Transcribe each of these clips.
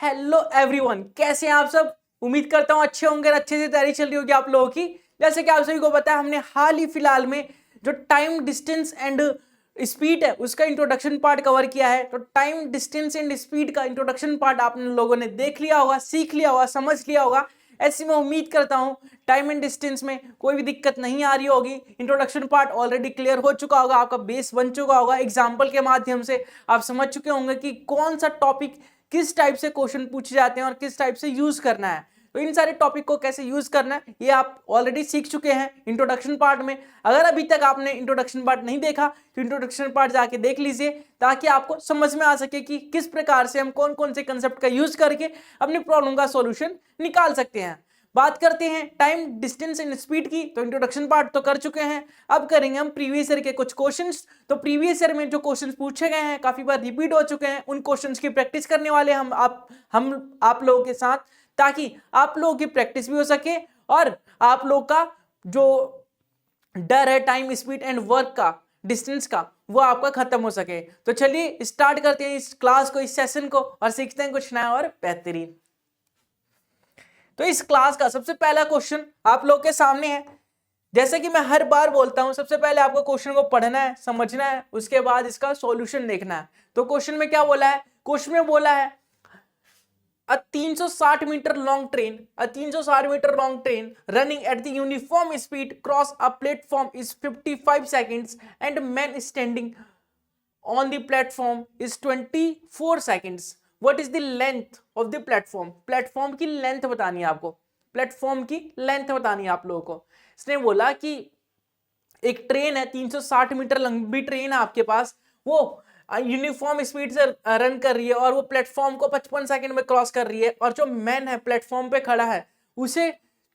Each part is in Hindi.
हेलो एवरीवन, कैसे हैं आप सब। उम्मीद करता हूं अच्छे होंगे, अच्छे से तैयारी चल रही होगी आप लोगों की। जैसे कि आप सभी को पता है, हमने हाल ही फिलहाल में जो टाइम डिस्टेंस एंड स्पीड है उसका इंट्रोडक्शन पार्ट कवर किया है। तो टाइम डिस्टेंस एंड स्पीड का इंट्रोडक्शन पार्ट आप लोगों ने देख लिया होगा, सीख लिया होगा, समझ लिया होगा। ऐसी मैं उम्मीद करता हूं टाइम एंड डिस्टेंस में कोई भी दिक्कत नहीं आ रही होगी। इंट्रोडक्शन पार्ट ऑलरेडी क्लियर हो चुका होगा, आपका बेस बन चुका होगा। एग्जाम्पल के माध्यम से आप समझ चुके होंगे कि कौन सा टॉपिक किस टाइप से क्वेश्चन पूछे जाते हैं और किस टाइप से यूज करना है। तो इन सारे टॉपिक को कैसे यूज करना है ये आप ऑलरेडी सीख चुके हैं इंट्रोडक्शन पार्ट में। अगर अभी तक आपने इंट्रोडक्शन पार्ट नहीं देखा तो इंट्रोडक्शन पार्ट जाके देख लीजिए, ताकि आपको समझ में आ सके कि किस प्रकार से हम कौन कौन से कंसेप्ट का यूज करके अपनी प्रॉब्लम का सॉल्यूशन निकाल सकते हैं। बात करते हैं टाइम डिस्टेंस एंड स्पीड की, तो इंट्रोडक्शन पार्ट तो कर चुके हैं। अब करेंगे हम प्रीवियस ईयर के कुछ क्वेश्चंस। तो प्रीवियस ईयर में जो क्वेश्चंस पूछे गए हैं काफी बार रिपीट हो चुके हैं, उन क्वेश्चंस की प्रैक्टिस करने वाले हम आप लोगों के साथ, ताकि आप लोगों की प्रैक्टिस भी हो सके और आप लोग का जो डर है टाइम स्पीड एंड वर्क का, डिस्टेंस का, वो आपका खत्म हो सके। तो चलिए स्टार्ट करते हैं इस क्लास को, इस सेशन को, और सीखते हैं कुछ नया और बेहतरीन। तो इस क्लास का सबसे पहला क्वेश्चन आप लोग के सामने है। जैसे कि मैं हर बार बोलता हूं, सबसे पहले आपको क्वेश्चन को पढ़ना है, समझना है, उसके बाद इसका सॉल्यूशन देखना है। तो क्वेश्चन में क्या बोला है? क्वेश्चन में बोला है a 360 meter long train running at the uniform speed cross a platform is 55 seconds and man standing on the platform is 24 seconds. What is the length of the platform? Platform की लेंथ बतानी है आपको, प्लेटफॉर्म की लेंथ बतानी है आप लोगों को। इसने बोला कि एक ट्रेन है, 360 मीटर लंबी ट्रेन है आपके पास, वो यूनिफॉर्म स्पीड से रन कर रही है और वो प्लेटफॉर्म को 55 सेकंड में क्रॉस कर रही है, और जो मैन है प्लेटफॉर्म पे खड़ा है उसे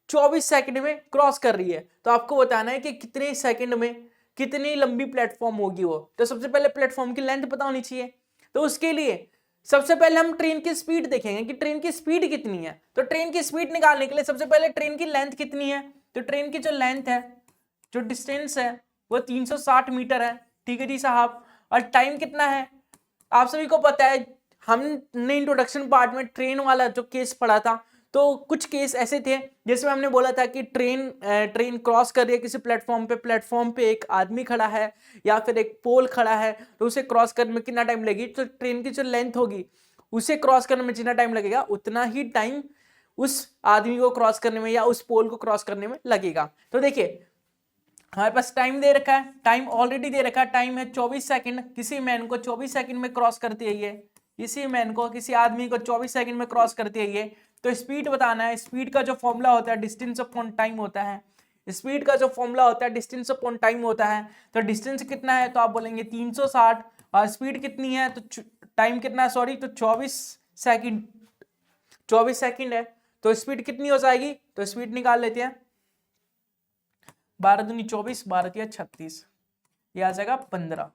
24 सेकंड में क्रॉस कर रही है। तो आपको बताना है कि कितने सेकंड में कितनी लंबी प्लेटफॉर्म होगी वो। तो सबसे पहले प्लेटफॉर्म की लेंथ पता होनी चाहिए। तो उसके लिए सबसे पहले हम ट्रेन की स्पीड देखेंगे कि ट्रेन की स्पीड कितनी है। तो ट्रेन की स्पीड निकालने के लिए सबसे पहले ट्रेन की लेंथ कितनी है। तो ट्रेन की जो लेंथ है, जो डिस्टेंस है, वो 360 मीटर है। ठीक है जी साहब। और टाइम कितना है आप सभी को पता है, हमने इंट्रोडक्शन पार्ट में ट्रेन वाला जो केस पढ़ा था, तो कुछ केस ऐसे थे जिसमें हमने बोला था कि ट्रेन क्रॉस कर रही है किसी प्लेटफॉर्म पे एक आदमी खड़ा है या फिर एक पोल खड़ा है, तो उसे क्रॉस करने में कितना टाइम लगेगी। तो ट्रेन की जो लेंथ होगी उसे क्रॉस करने में जितना टाइम लगेगा उतना ही टाइम उस आदमी को क्रॉस करने में या उस पोल को क्रॉस करने में लगेगा। तो देखिए हमारे पास टाइम दे रखा है, टाइम ऑलरेडी दे रखा है, टाइम है 24 सेकंड। किसी मैन को 24 सेकंड में क्रॉस करती है ये, किसी मैन को, किसी आदमी को 24 सेकंड में क्रॉस करती है ये। तो स्पीड बताना है। स्पीड का जो फॉर्मूला होता है डिस्टेंस अपॉन टाइम होता है। स्पीड का जो फॉर्मूला होता है डिस्टेंस अपॉन टाइम होता है। तो डिस्टेंस कितना है तो आप बोलेंगे 360, और स्पीड कितनी है तो टाइम कितना है, सॉरी, तो 24 सेकंड, 24 सेकंड है। तो स्पीड कितनी हो जाएगी, तो स्पीड निकाल लेते हैं। 12 दूनी 24, 12 तिया 36, ये आ जाएगा 15।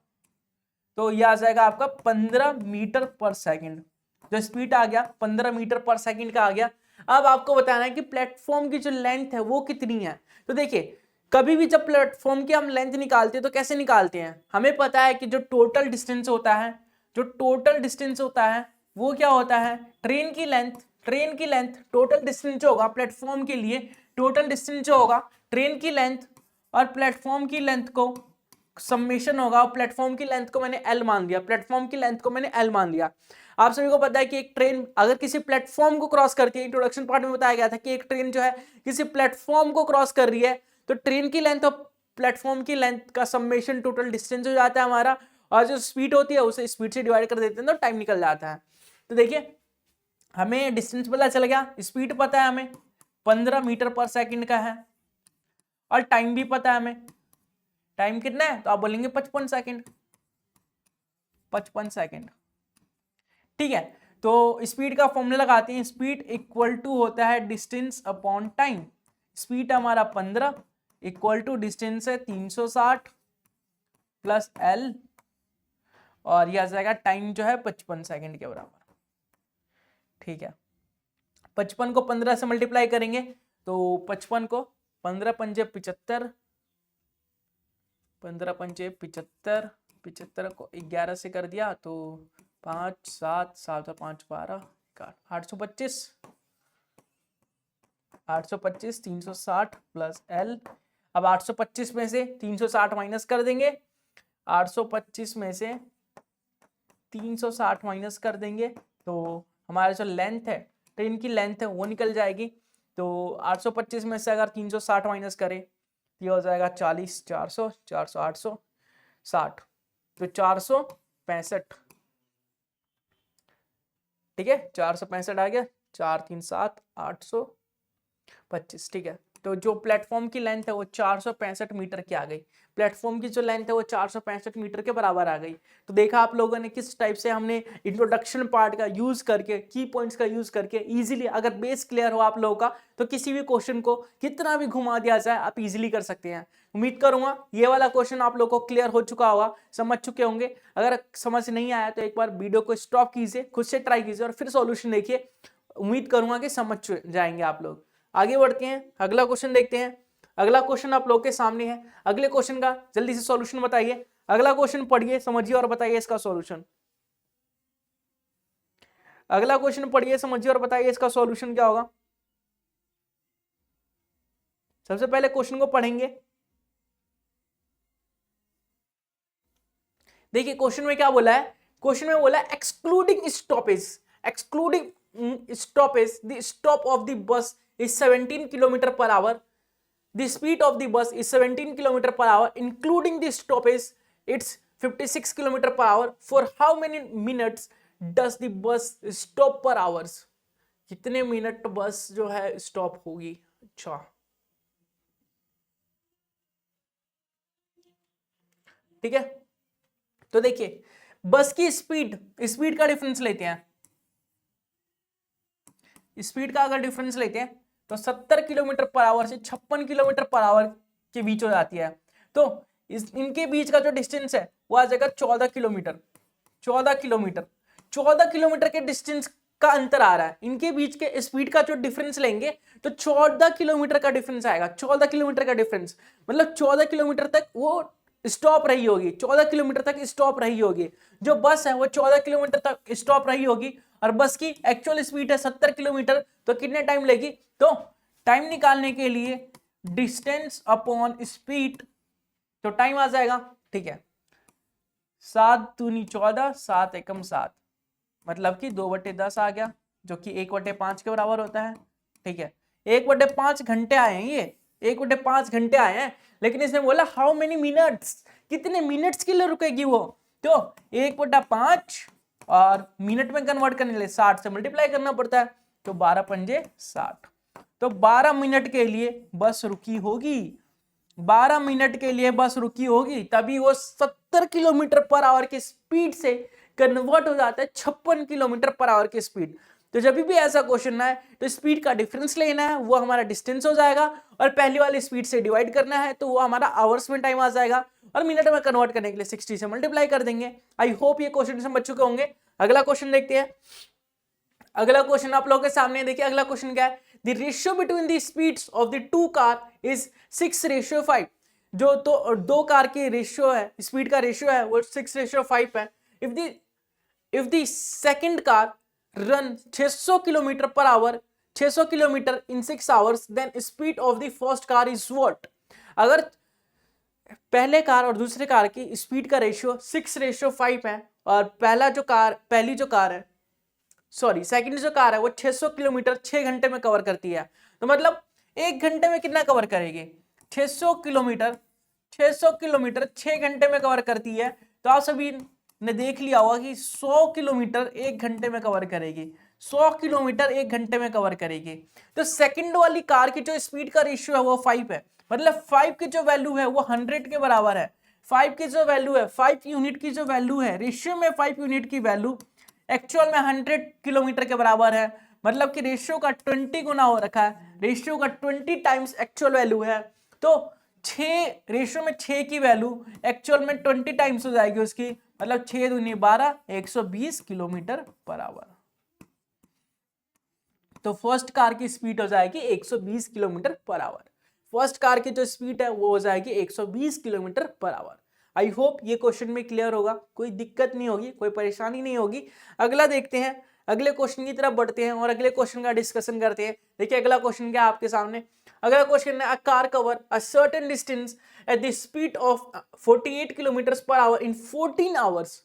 तो ये आ जाएगा आपका 15 मीटर पर सेकंड। जो स्पीड आ गया 15 मीटर पर सेकंड का आ गया। अब आपको बताना है कि प्लेटफॉर्म की जो लेंथ है वो कितनी है। तो देखिए कभी भी जब प्लेटफॉर्म की हम लेंथ निकालते हैं तो कैसे निकालते हैं, हमें पता है कि जो टोटल डिस्टेंस होता है, जो टोटल डिस्टेंस होता है वो क्या होता है, ट्रेन की लेंथ। ट्रेन की लेंथ, टोटल डिस्टेंस जो होगा प्लेटफॉर्म के लिए, टोटल डिस्टेंस जो होगा ट्रेन की लेंथ और प्लेटफॉर्म की लेंथ को समेशन होगा। प्लेटफॉर्म की लेंथ को मैंने एल मान लिया, प्लेटफॉर्म की लेंथ को मैंने एल मान लिया। आप सभी को पता है कि एक ट्रेन अगर किसी प्लेटफॉर्म को क्रॉस करती है, इंट्रोडक्शन पार्ट में बताया गया था कि एक ट्रेन जो है किसी प्लेटफॉर्म को क्रॉस कर रही है, तो ट्रेन की लेंथ और प्लेटफॉर्म की लेंथ का समेशन टोटल डिस्टेंस हो जाता है हमारा, और जो स्पीड होती है उसे स्पीड से डिवाइड कर देते हैं तो टाइम निकल जाता है। तो देखिए हमें डिस्टेंस पता चल गया, स्पीड पता है हमें 15 मीटर पर सेकंड का है, और टाइम भी पता है हमें। टाइम कितना है तो आप बोलेंगे 55 सेकंड, 55 सेकंड। ठीक है, तो स्पीड का फॉर्मूला लगाते हैं। स्पीड इक्वल टू होता है डिस्टेंस अपॉन टाइम। स्पीड हमारा 15 इक्वल टू डिस्टेंस है 360 प्लस एल, और यह आ जाएगा टाइम जो है 55 सेकंड के बराबर। ठीक है, 55 को 15 से मल्टीप्लाई करेंगे तो 55 को 15 पंजे 75, 15 पंजे 75, 75 को 11 से कर दिया तो 5 7 7 5 12, कार 825 360 प्लस एल। अब 825 में से 360 माइनस कर देंगे, 825 में से 360 माइनस कर देंगे तो हमारा जो लेंथ है, ट्रेन की लेंथ है वो निकल जाएगी। तो 825 में से अगर 360 माइनस करें तो ये हो जाएगा 40, 400, 400, 800, 60, तो 465। ठीक है, 465 आ गया, 4 3 7 825। ठीक है, तो जो प्लेटफॉर्म की लेंथ है वो 465 मीटर की आ गई। प्लेटफॉर्म की जो लेंथ है वो 465 मीटर के बराबर आ गई। तो देखा आप लोगों ने किस टाइप से हमने इंट्रोडक्शन पार्ट का यूज करके, की पॉइंट्स का यूज करके इजीली, अगर बेस क्लियर हो आप लोगों का तो किसी भी क्वेश्चन को कितना भी घुमा दिया जाए आप इजीली कर सकते हैं। उम्मीद करूंगा ये वाला क्वेश्चन आप लोगों को क्लियर हो चुका होगा, समझ चुके होंगे। अगर समझ नहीं आया तो एक बार वीडियो को स्टॉप कीजिए, खुद से ट्राई कीजिए और फिर सॉल्यूशन देखिए। उम्मीद करूंगा कि समझ जाएंगे आप लोग। आगे बढ़ते हैं, अगला क्वेश्चन देखते हैं। अगला क्वेश्चन आप लोग के सामने है। अगले क्वेश्चन का जल्दी से सॉल्यूशन बताइए। अगला क्वेश्चन पढ़िए, समझिए और बताइए इसका सॉल्यूशन। अगला क्वेश्चन पढ़िए, समझिए और बताइए इसका सॉल्यूशन क्या होगा। सबसे पहले क्वेश्चन को पढ़ेंगे। देखिए क्वेश्चन में क्या बोला है, क्वेश्चन में बोला excluding stoppage, excluding stoppage the stop of the bus is 17 km per hour. The speed of the bus is 17 km per hour, including the stoppage. It's 56 km per hour. For how many minutes does the bus stop per hours? कितने मिनट बस जो है स्टॉप होगी। अच्छा, ठीक है, तो देखिए बस की स्पीड का डिफरेंस लेते हैं। स्पीड का अगर डिफरेंस लेते हैं तो 70 किलोमीटर पर आवर से 56 किलोमीटर पर आवर के बीच हो जाती है। तो इनके बीच का जो डिस्टेंस है वो आ जाएगा 14 किलोमीटर। 14 किलोमीटर के डिस्टेंस का अंतर आ रहा है। इनके बीच के स्पीड का जो डिफरेंस लेंगे तो 14 किलोमीटर का डिफरेंस आएगा। 14 किलोमीटर का डिफरेंस मतलब 14 किलोमीटर तक वो स्टॉप रही होगी, 14 किलोमीटर तक स्टॉप रही होगी। जो बस है वो 14 किलोमीटर तक स्टॉप रही होगी और बस की एक्चुअल स्पीड है 70 किलोमीटर। तो कितने टाइम लेगी, तो टाइम निकालने के लिए डिस्टेंस अपॉन स्पीड, तो टाइम आ जाएगा। ठीक है, 7 दूनी 14, 7 एकम 7, मतलब कि 2/10 आ गया, जो कि 1/5 के बराबर होता है। ठीक है, 1/5 घंटे आए हैं, ये 1/5 घंटे आए हैं, लेकिन इसने बोला हाउ मेनी मिनट्स, कितने मिनट्स के लिए रुकेगी वो। तो 1/5 और मिनट में कन्वर्ट करने के लिए 60 से मल्टीप्लाई करना पड़ता है, तो 12 पंजे 60, तो 12 मिनट के लिए बस रुकी होगी। 12 मिनट के लिए बस रुकी होगी, तभी वो 70 किलोमीटर पर आवर की स्पीड से कन्वर्ट हो जाता है 56 किलोमीटर पर आवर की स्पीड। तो जब भी ऐसा क्वेश्चन है तो स्पीड का डिफरेंस लेना है, वो हमारा डिस्टेंस हो जाएगा, और पहली वाली स्पीड से डिवाइड करना है तो वो हमारा आवर्स में टाइम आ जाएगा, और मिनट में कन्वर्ट करने के लिए 60 से मल्टीप्लाई कर देंगे। आई होप ये क्वेश्चन समझ चुके होंगे। अगला क्वेश्चन देखते हैं। अगला क्वेश्चन आप लोगों के सामने देखिए। अगला क्वेश्चन क्या है, the ratio between the speeds of the two car is 6:5। जो तो दो कार की रेशियो है, स्पीड का रेशियो है वो 6:5 है। If the second car run 600 kilometre per hour, 600 kilometre in 6 hours, then speed of the first car is what. अगर पहले कार और दूसरे कार की स्पीड का रेशियो 6:5 है, और पहली जो कार है, सॉरी सेकंड जो कार है वो 600 किलोमीटर 6 घंटे में कवर करती है, तो मतलब 1 घंटे में कितना कवर करेगी, 600 किलोमीटर 6 घंटे में कवर करती है। तो आप सभी ने देख लिया होगा कि 100 किलोमीटर 1 घंटे में कवर करेगी, 100 किलोमीटर 1 घंटे में कवर करेगी। तो सेकंड वाली कार की जो स्पीड का रेशियो है वो 5 है, मतलब 5 की जो वैल्यू है वो 100 के बराबर है। 5 की जो वैल्यू है, 5 यूनिट की जो वैल्यू है, रेशियो में 5 यूनिट की वैल्यू एक्चुअल में 100 किलोमीटर के बराबर है, मतलब कि रेशियो का 20 गुना हो रखा है, रेशियो का 20 टाइम्स एक्चुअल वैल्यू है। तो 6 रेशियो में 6 की वैल्यू एक्चुअल में 20 टाइम्स हो जाएगी उसकी, मतलब 6 दूनी 12, 120 किलोमीटर पर आवर। तो फर्स्ट कार की स्पीड हो जाएगी 120 kilometre per our. First car की जो स्पीड है वो हो जाएगी 120 kilometre per our. I hope ये क्वेश्चन में क्लियर होगा, कोई दिक्कत नहीं होगी, कोई परेशानी नहीं होगी। अगला देखते हैं। अगले क्वेश्चन की तरफ बढ़ते हैं और अगले क्वेश्चन का डिस्कशन करते हैं। देखिए अगला क्वेश्चन क्या है आपके सामने। अगला क्वेश्चन है, a car cover a certain distance at the speed of 48 kilometre per hour in 14 hours.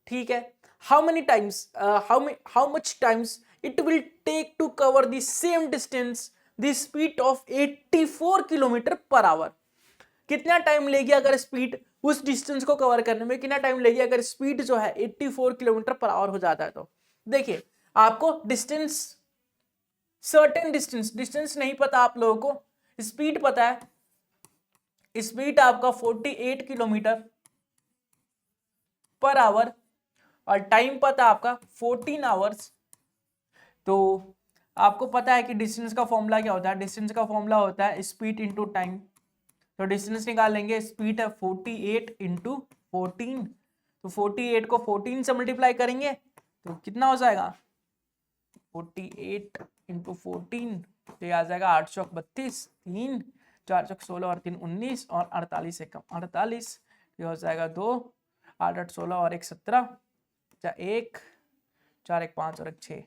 ठीक है, how many times how much times it will take to cover the same distance the speed of 84 kilometre per hour. कितना टाइम लेगी अगर स्पीड उस डिस्टेंस को कवर करने में, कितना टाइम लेगी अगर स्पीड जो है 84 किलोमीटर पर आवर हो जाता है। तो देखिए आपको डिस्टेंस, सर्टेन डिस्टेंस नहीं पता आप लोगों को, स्पीड पता है। स्पीड आपका 48 किलोमीटर पर आवर और टाइम पता आपका 14 आवर्स। तो आपको पता है कि डिस्टेंस का फॉर्मूला क्या होता है, डिस्टेंस का फॉर्मूला होता है स्पीड इंटू टाइम। तो डिस्टेंस निकालेंगे, स्पीड है 48 इंटू 14, तो 48 को 14 से मल्टीप्लाई करेंगे तो कितना हो जाएगा 48 इंटू 14, तो ये आ जाएगा 8 चौक 32, 3 4 चौक 16 और 3 19 और 48 एकम 48, ये हो जाएगा 2 8 8 16 और 1 17, 1 4 1 5 और 1 6,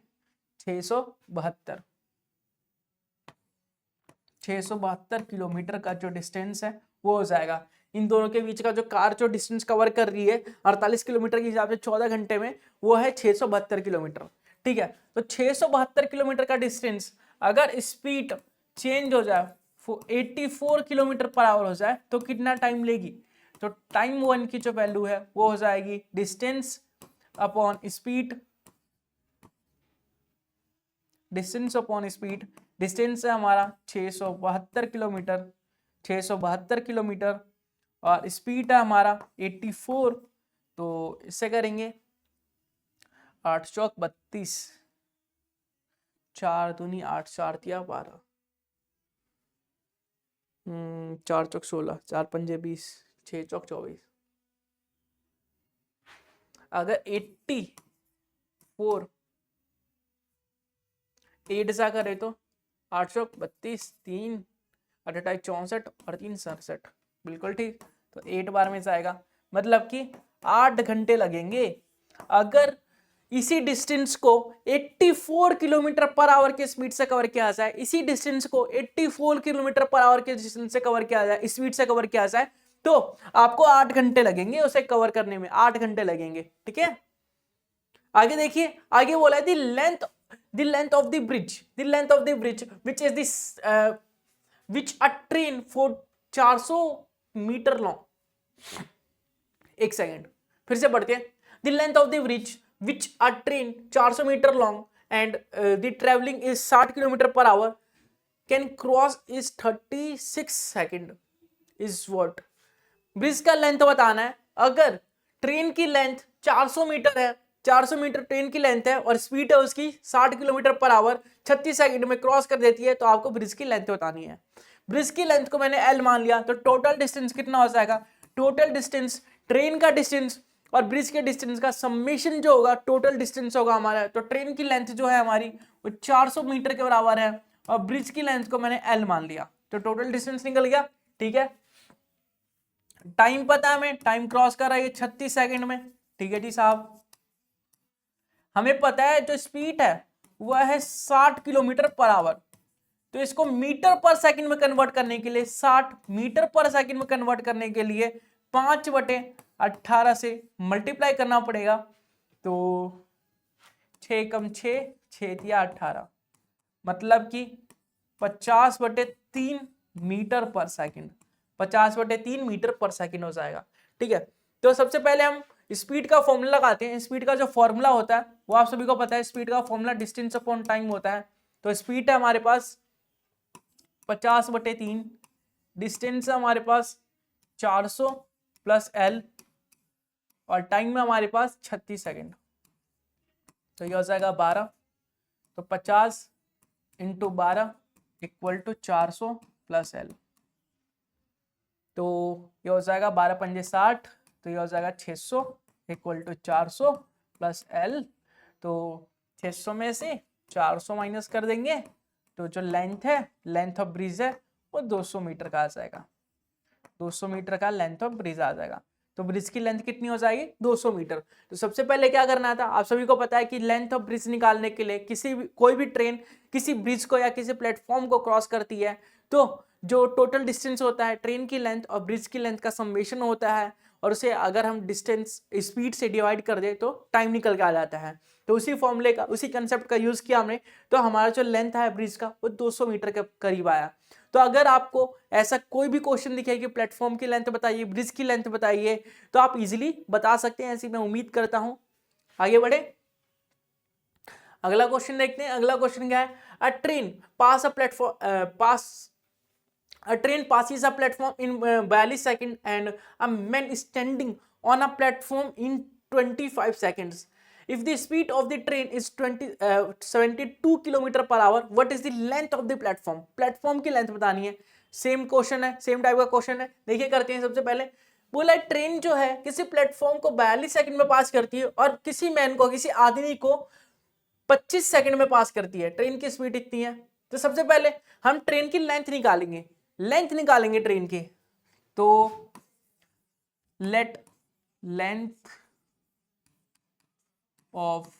672 किलोमीटर का जो डिस्टेंस है वो हो जाएगा। इन दोनों के बीच का जो कार जो डिस्टेंस कवर कर रही है 48 किलोमीटर के हिसाब से 14 घंटे में, वो है 672 किलोमीटर। ठीक है, तो 672 किलोमीटर का डिस्टेंस अगर स्पीड चेंज हो जाए 84 किलोमीटर पर आवर हो जाए तो कितना टाइम लेगी। तो टाइम वन की जो वैल्यू है वो हो जाएगी distance upon speed, distance upon speed. Distance है हमारा 672 किलोमीटर, 672 किलोमीटर और स्पीड है हमारा 84। तो इससे करेंगे 8 चौक 32, 4 दूनी 8 4 तिया 12, 4 चौक 16, 4 पंजे 20, 6 चौक 24। अगर 84 8 सा करे तो 8 चौक 32, 3 28 64 और 3 67, बिल्कुल ठीक। तो 8 बार में जाएगा, मतलब कि 8 घंटे लगेंगे अगर इसी डिस्टेंस को 84 किलोमीटर पर आवर के स्पीड से कवर किया जाए, इसी डिस्टेंस को 84 किलोमीटर पर आवर के डिस्टेंस से कवर किया जाए, स्पीड से कवर किया जाए, तो आपको 8 घंटे लगेंगे उसे कवर करने में, 8 घंटे लगेंगे। ठीक है, आगे देखिए, आगे बोला है the length of the bridge which is this which a train for 400 metre long. एक सेकेंड फिर से पढ़ते हैं। the length of the bridge which a train 400 metre long and the traveling is 60 kilometre per hour can cross is 36 second is what। Bridge का लेंथ बताना है। अगर ट्रेन की लेंथ 400 मीटर है, 400 मीटर ट्रेन की लेंथ है और स्पीड है उसकी 60 किलोमीटर पर आवर, 36 सेकंड में क्रॉस कर देती है, तो आपको ब्रिज की लेंथ बतानी है। ब्रिज की लेंथ को मैंने L मान लिया, तो टोटल डिस्टेंस कितना हो जाएगा, टोटल डिस्टेंस ट्रेन का डिस्टेंस और ब्रिज के डिस्टेंस का सम्मेशन जो होगा टोटल डिस्टेंस होगा हमारा। तो ट्रेन की लेंथ जो है हमारी वो 400 मीटर के बराबर है और ब्रिज की लेंथ को मैंने L मान लिया, तो टोटल डिस्टेंस निकल गया। ठीक है, टाइम पता है हमें, टाइम क्रॉस कर रहा है 36 सेकंड में। ठीक है जी साहब, हमें पता है जो स्पीड है वह है 60 किलोमीटर पर आवर, तो इसको मीटर पर सेकंड में कन्वर्ट करने के लिए 60 मीटर पर सेकंड में कन्वर्ट करने के लिए 5/18 से मल्टीप्लाई करना पड़ेगा। तो 6 कम 6 6 18, मतलब कि 50/3 मीटर पर सेकंड, 50/3 मीटर पर सेकंड हो जाएगा। ठीक है, तो सबसे पहले हम स्पीड का फॉर्मूला लगाते हैं। स्पीड का जो फॉर्मूला होता है वो आप सभी को पता है, स्पीड का फॉर्मूला डिस्टेंस अपॉन टाइम होता है। तो स्पीड है हमारे पास 50/3, डिस्टेंस है हमारे पास 400 प्लस L और टाइम में हमारे पास 36 सेकेंड, तो ये हो जाएगा 12। तो 50 into 12 equal to 400 plus L, तो ये हो जाएगा 12 पंजे 60, तो ये हो जाएगा 600 इक्वल टू 400 प्लस L। तो 600 में से 400 माइनस कर देंगे तो जो लेंथ है, लेंथ ऑफ ब्रिज है वो 200 मीटर का आ जाएगा, 200 मीटर का लेंथ ऑफ ब्रिज आ जाएगा। तो तो ब्रिज की लेंथ कितनी हो जाएगी 200 मीटर। तो सबसे पहले क्या करना था, आप सभी को पता है कि लेंथ ऑफ ब्रिज निकालने के लिए कोई भी ट्रेन किसी ब्रिज को या किसी प्लेटफॉर्म को क्रॉस करती है तो जो टोटल डिस्टेंस होता है ट्रेन की लेंथ और ब्रिज की लेंथ का समेशन होता है, और उसे अगर हम डिस्टेंस स्पीड से डिवाइड कर दे तो टाइम निकल के आ जाता है। तो उसी फॉर्मूले का, उसी कंसेप्ट का यूज किया हमने, तो हमारा जो लेंथ है ब्रिज का वो 200 मीटर के करीब आया। तो अगर आपको ऐसा कोई भी क्वेश्चन दिखे कि प्लेटफॉर्म की लेंथ बताइए, ब्रिज की लेंथ बताइए, तो आप इजीली बता सकते हैं, ऐसी मैं उम्मीद करता हूं। आगे बढ़े, अगला क्वेश्चन देखते हैं। अगला क्वेश्चन क्या है, अ train passes a platform in 42 seconds and a man is standing on a platform in 25 seconds. If the speed of the train is 72 kilometre per our, what is the length of the platform? Platform की लेंथ बतानी है। सेम क्वेश्चन है, सेम टाइप का क्वेश्चन है। देखिए करते हैं। सबसे पहले बोला ट्रेन जो है किसी प्लेटफॉर्म को 42 सेकंड में पास करती है और किसी मैन को, किसी आदमी को 25 सेकंड में पास करती है। ट्रेन की स्पीड इतनी है। तो सबसे पहले हम ट्रेन की लेंथ निकालेंगे, ट्रेन की। तो लेट लेंथ ऑफ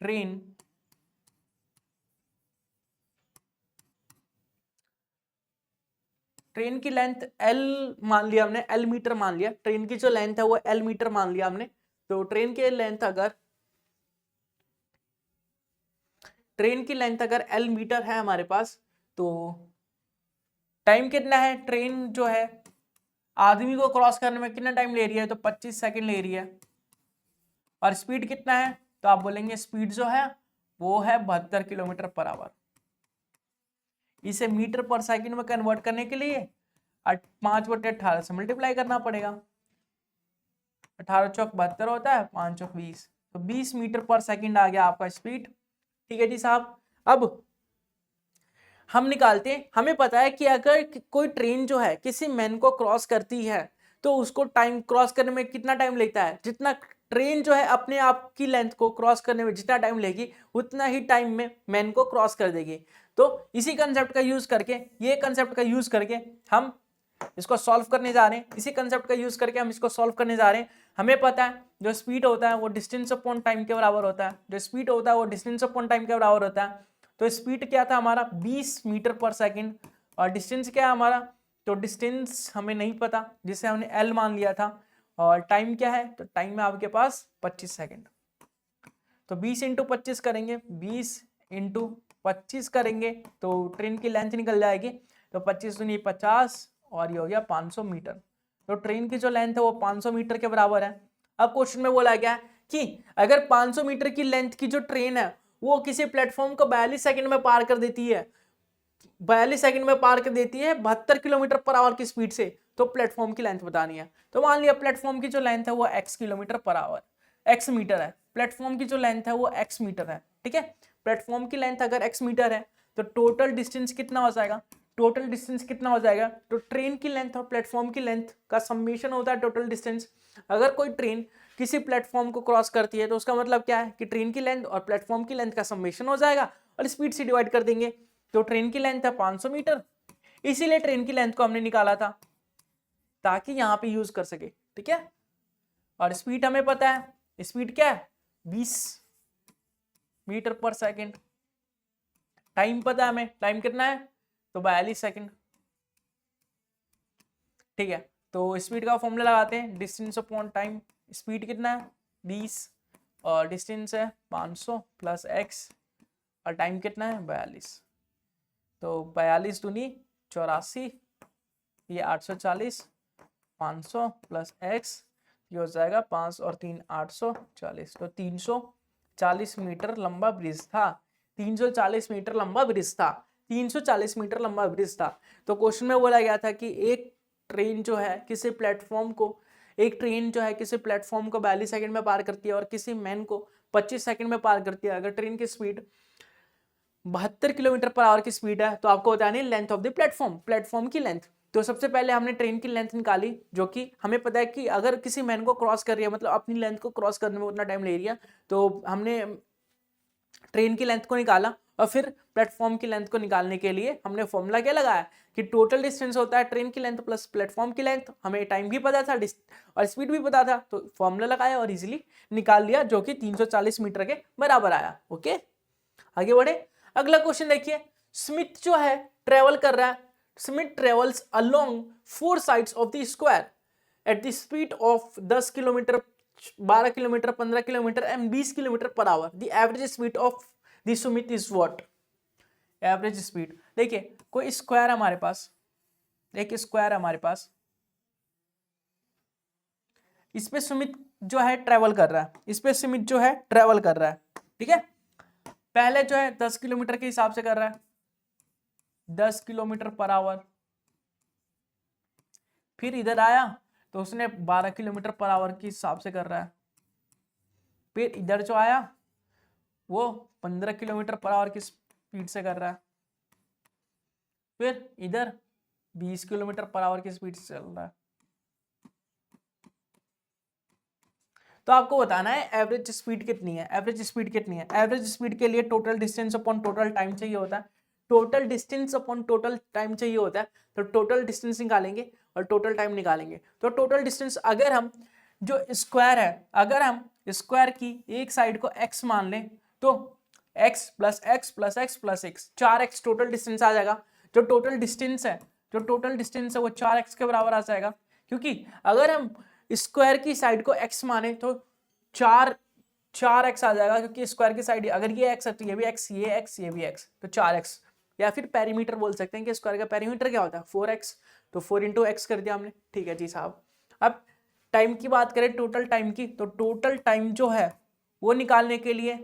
ट्रेन की लेंथ L मान लिया हमने, L मीटर मान लिया। ट्रेन की जो लेंथ है वो L मीटर मान लिया हमने। तो ट्रेन की लेंथ अगर L मीटर है हमारे पास, तो टाइम कितना है, ट्रेन जो है आदमी को क्रॉस करने में कितना टाइम ले रही है, तो 25 सेकंड ले रही है। और स्पीड कितना है, तो आप बोलेंगे स्पीड जो है वो है 72 किलोमीटर पर आवर। इसे मीटर पर सेकंड में कन्वर्ट करने के लिए 5/18 से मल्टीप्लाई करना पड़ेगा। 18 चौक 72 होता है, 5 चौक 20, तो 20 मीटर पर सेकंड आ गया आपका स्पीड। ठीक है जी साहब। अब हम निकालते हैं। हमें पता है कि अगर कोई ट्रेन जो है किसी मैन को क्रॉस करती है तो उसको टाइम क्रॉस करने में कितना टाइम लगता है, जितना ट्रेन जो है अपने आप की लेंथ को क्रॉस करने में जितना टाइम लेगी उतना ही टाइम में मैन को क्रॉस कर देगी। तो इसी कंसेप्ट का यूज करके, ये कंसेप्ट का यूज करके हम इसको सॉल्व करने जा रहे हैं। इसी कंसेप्ट का यूज करके हम इसको सॉल्व करने जा रहे हैं। हमें पता है जो स्पीड होता है वो डिस्टेंस अपॉन टाइम के बराबर होता है। जो स्पीड होता है वो डिस्टेंस अपॉन टाइम के बराबर होता है। तो स्पीड क्या था हमारा 20 मीटर पर सेकंड, और डिस्टेंस क्या है हमारा, तो डिस्टेंस हमें नहीं पता, जिसे हमने L मान लिया था। और टाइम क्या है, तो टाइम है आपके पास 25 सेकंड। तो 20 इंटू 25 करेंगे, 20 इंटू 25 करेंगे तो ट्रेन की लेंथ निकल जाएगी। तो 25 दूनी 50 और ये हो गया 500 मीटर। तो ट्रेन की जो लेंथ है वो 500 मीटर के बराबर है। अब क्वेश्चन में बोला गया कि अगर 500 मीटर की लेंथ की जो ट्रेन है वो किसी प्लेटफॉर्म को 42 सेकंड में पार कर देती है, 42 सेकंड में पार कर देती है 72 किलोमीटर पर आवर की स्पीड से, तो प्लेटफॉर्म की लेंथ बतानी है। तो मान लिया प्लेटफॉर्म की जो लेंथ है वो x kilometre per hour, x metre है। प्लेटफॉर्म की जो लेंथ है वो x मीटर है। ठीक है, प्लेटफॉर्म की लेंथ अगर x मीटर है तो टोटल डिस्टेंस कितना हो जाएगा, तो ट्रेन की लेंथ और प्लेटफॉर्म की लेंथ का समेशन होता है टोटल डिस्टेंस। अगर कोई ट्रेन किसी प्लेटफॉर्म को क्रॉस करती है तो उसका मतलब क्या है कि ट्रेन की लेंथ और प्लेटफॉर्म की लेंथ का समेशन हो जाएगा और स्पीड से डिवाइड कर देंगे। तो ट्रेन की लेंथ है 500 मीटर, इसीलिए ट्रेन की लेंथ को हमने निकाला था ताकि यहां पे यूज कर सके। ठीक है, और स्पीड हमें पता है, स्पीड क्या है 20 मीटर पर सेकंड। टाइम पता है हमें, टाइम कितना है, तो 42 सेकंड। ठीक है, तो स्पीड का फॉर्मूला लगाते हैं, डिस्टेंस अपॉन टाइम। स्पीड कितना है 20 और डिस्टेंस है 500 प्लस x और टाइम कितना है 42। तो 42 दूनी 84, ये 840, 500 प्लस x, ये हो जाएगा 5 और 3 840। तो 340 मीटर लंबा ब्रिज था, 340 मीटर लंबा ब्रिज था, 340 मीटर लंबा ब्रिज था। तो क्वेश्चन में बोला गया था कि एक ट्रेन जो है किसी प्लेटफॉर्म को 42 सेकंड में पार करती है और किसी मैन को 25 सेकंड में पार करती है। अगर ट्रेन की स्पीड 72 किलोमीटर पर आवर की स्पीड है तो आपको बतानी है लेंथ ऑफ द प्लेटफॉर्म की लेंथ। तो सबसे पहले हमने ट्रेन की लेंथ निकाली, जो कि हमें पता है कि अगर किसी मैन को क्रॉस कर रही है, मतलब अपनी लेंथ को क्रॉस करने में उतना टाइम ले रही है, तो हमने ट्रेन की लेंथ को निकाला और फिर प्लेटफॉर्म की लेंथ को निकालने के लिए हमने फॉर्मूला क्या लगाया कि टोटल डिस्टेंस होता है ट्रेन की लेंथ प्लस प्लेटफॉर्म की लेंथ। हमें टाइम भी पता था और स्पीड भी पता था, तो फॉर्मूला लगाया और इजीली निकाल लिया, जो कि 340 मीटर के बराबर आया। ओके, आगे बढ़े। अगला क्वेश्चन देखिए, स्मिथ जो है ट्रेवल कर रहा है, Smith travels along 4 sides of the square eight the speed of 10 kilometre, 12 kilometre, 15 kilometre and 20 kilometre per our. The average speed of the Sumit is what? Average speed, देखिए कोई स्क्वायर हमारे पास, एक स्क्वायर हमारे पास, इस पे सुमित जो है ट्रेवल कर रहा है, इस पे सुमित जो है ट्रेवल कर रहा है, ठीक है। पहले जो है 10 किलोमीटर के हिसाब से कर रहा है, 10 किलोमीटर पर आवर। फिर इधर आया तो उसने 12 किलोमीटर पर आवर के हिसाब से कर रहा है। फिर इधर जो आया वो 15 किलोमीटर पर आवर की स्पीड से कर रहा है। फिर इधर 20 किलोमीटर पर आवर की स्पीड से चल रहा है। तो आपको बताना है एवरेज स्पीड कितनी है। एवरेज स्पीड कितनी है? एवरेज स्पीड के लिए total distance upon total time चाहिए होता है। Total distance upon total time चाहिए होता है, तो टोटल डिस्टेंस निकालेंगे और टोटल टाइम निकालेंगे। तो टोटल डिस्टेंस अगर हम जो स्क्वायर है, अगर हम स्क्वायर की एक साइड को x मान लें तो x plus x plus x plus x, 4x total distance आ जाएगा। जो टोटल डिस्टेंस है, जो टोटल डिस्टेंस है वो 4x के बराबर आ जाएगा, क्योंकि अगर हम स्क्वायर की साइड को x माने तो 4x आ जाएगा, क्योंकि स्क्वायर की साइड अगर ये x है तो ये भी x, ये x, ये भी x, तो 4x। या फिर पेरीमीटर बोल सकते हैं कि स्क्वायर का पेरीमीटर क्या होता है 4x, तो 4 इंटू एक्स कर दिया हमने। ठीक है जी साहब। अब टाइम की बात करें, टोटल टाइम की, तो टोटल टाइम जो है वो निकालने के लिए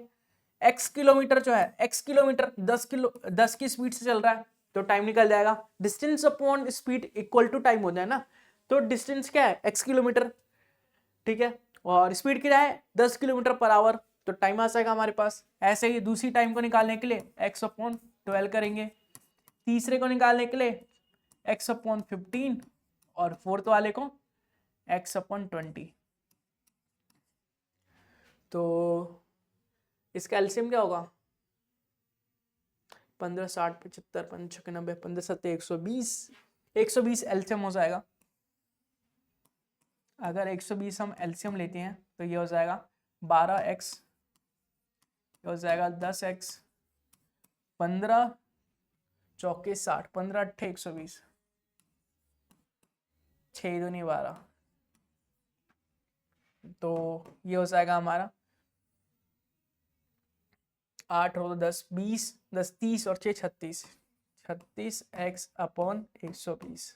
x किलोमीटर जो है, x किलोमीटर 10 की स्पीड से चल रहा है तो टाइम निकल जाएगा। Distance upon speed equal to time होता है ना, तो डिस्टेंस क्या है x किलोमीटर, ठीक है, और स्पीड क्या है 10 किलोमीटर पर आवर, तो टाइम आ जाएगा हमारे पास। ऐसे ही दूसरी टाइम को निकालने के लिए x अपॉन 12 करेंगे, तीसरे को निकालने के लिए x अपॉन 15 और फोर्थ वाले को x अपॉन 20। तो इसका एलसीएम क्या होगा? 15, 60, 75, 55, 90, 15, 7, 120, 120 एलसीएम हो जाएगा। अगर 120 हम एलसीएम लेते हैं तो ये हो जाएगा 12x, ये हो जाएगा 10x, 15 चौके 60, 15 अट्ठे 120, 6 दूनी 12, तो ये हो जाएगा हमारा 8 और 10 20, 10 30 और 6 36, 36x अपॉन 120।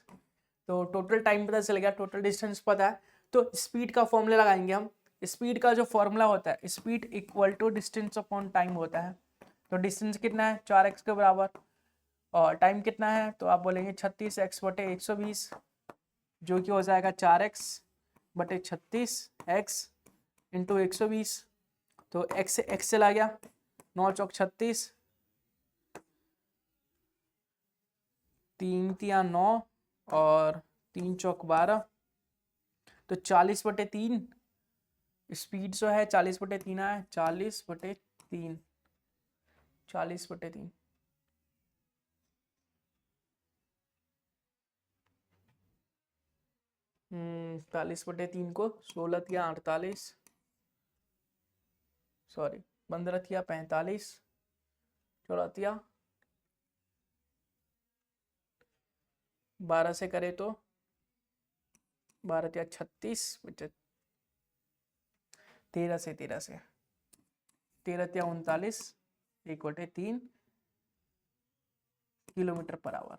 तो टोटल टाइम पता चल गया, टोटल डिस्टेंस पता है, तो स्पीड का फॉर्मूला लगाएंगे हम। स्पीड का जो फॉर्मूला होता है, speed equal to distance upon time होता है। तो डिस्टेंस कितना है 4x के बराबर, और टाइम कितना है तो आप बोलेंगे 36x बटे 120, जो कि हो जाएगा 4x बटे 36x इंटू 120। तो x चला गया, 9 चौक 36, 3 तिया 9 और 3 चौक 12, तो 40 बटे 3 स्पीड जो है 40 बटे 3 है, 40 बटे 3, 40 बटे 3, चालीस बटे 3 को 16 तिया 48, सॉरी 15 तिया 45, 16 तिया 12 से करे तो 12 तिया 36 बचे 13 से 13 तिया 39, 1/3 किलोमीटर पर आवर।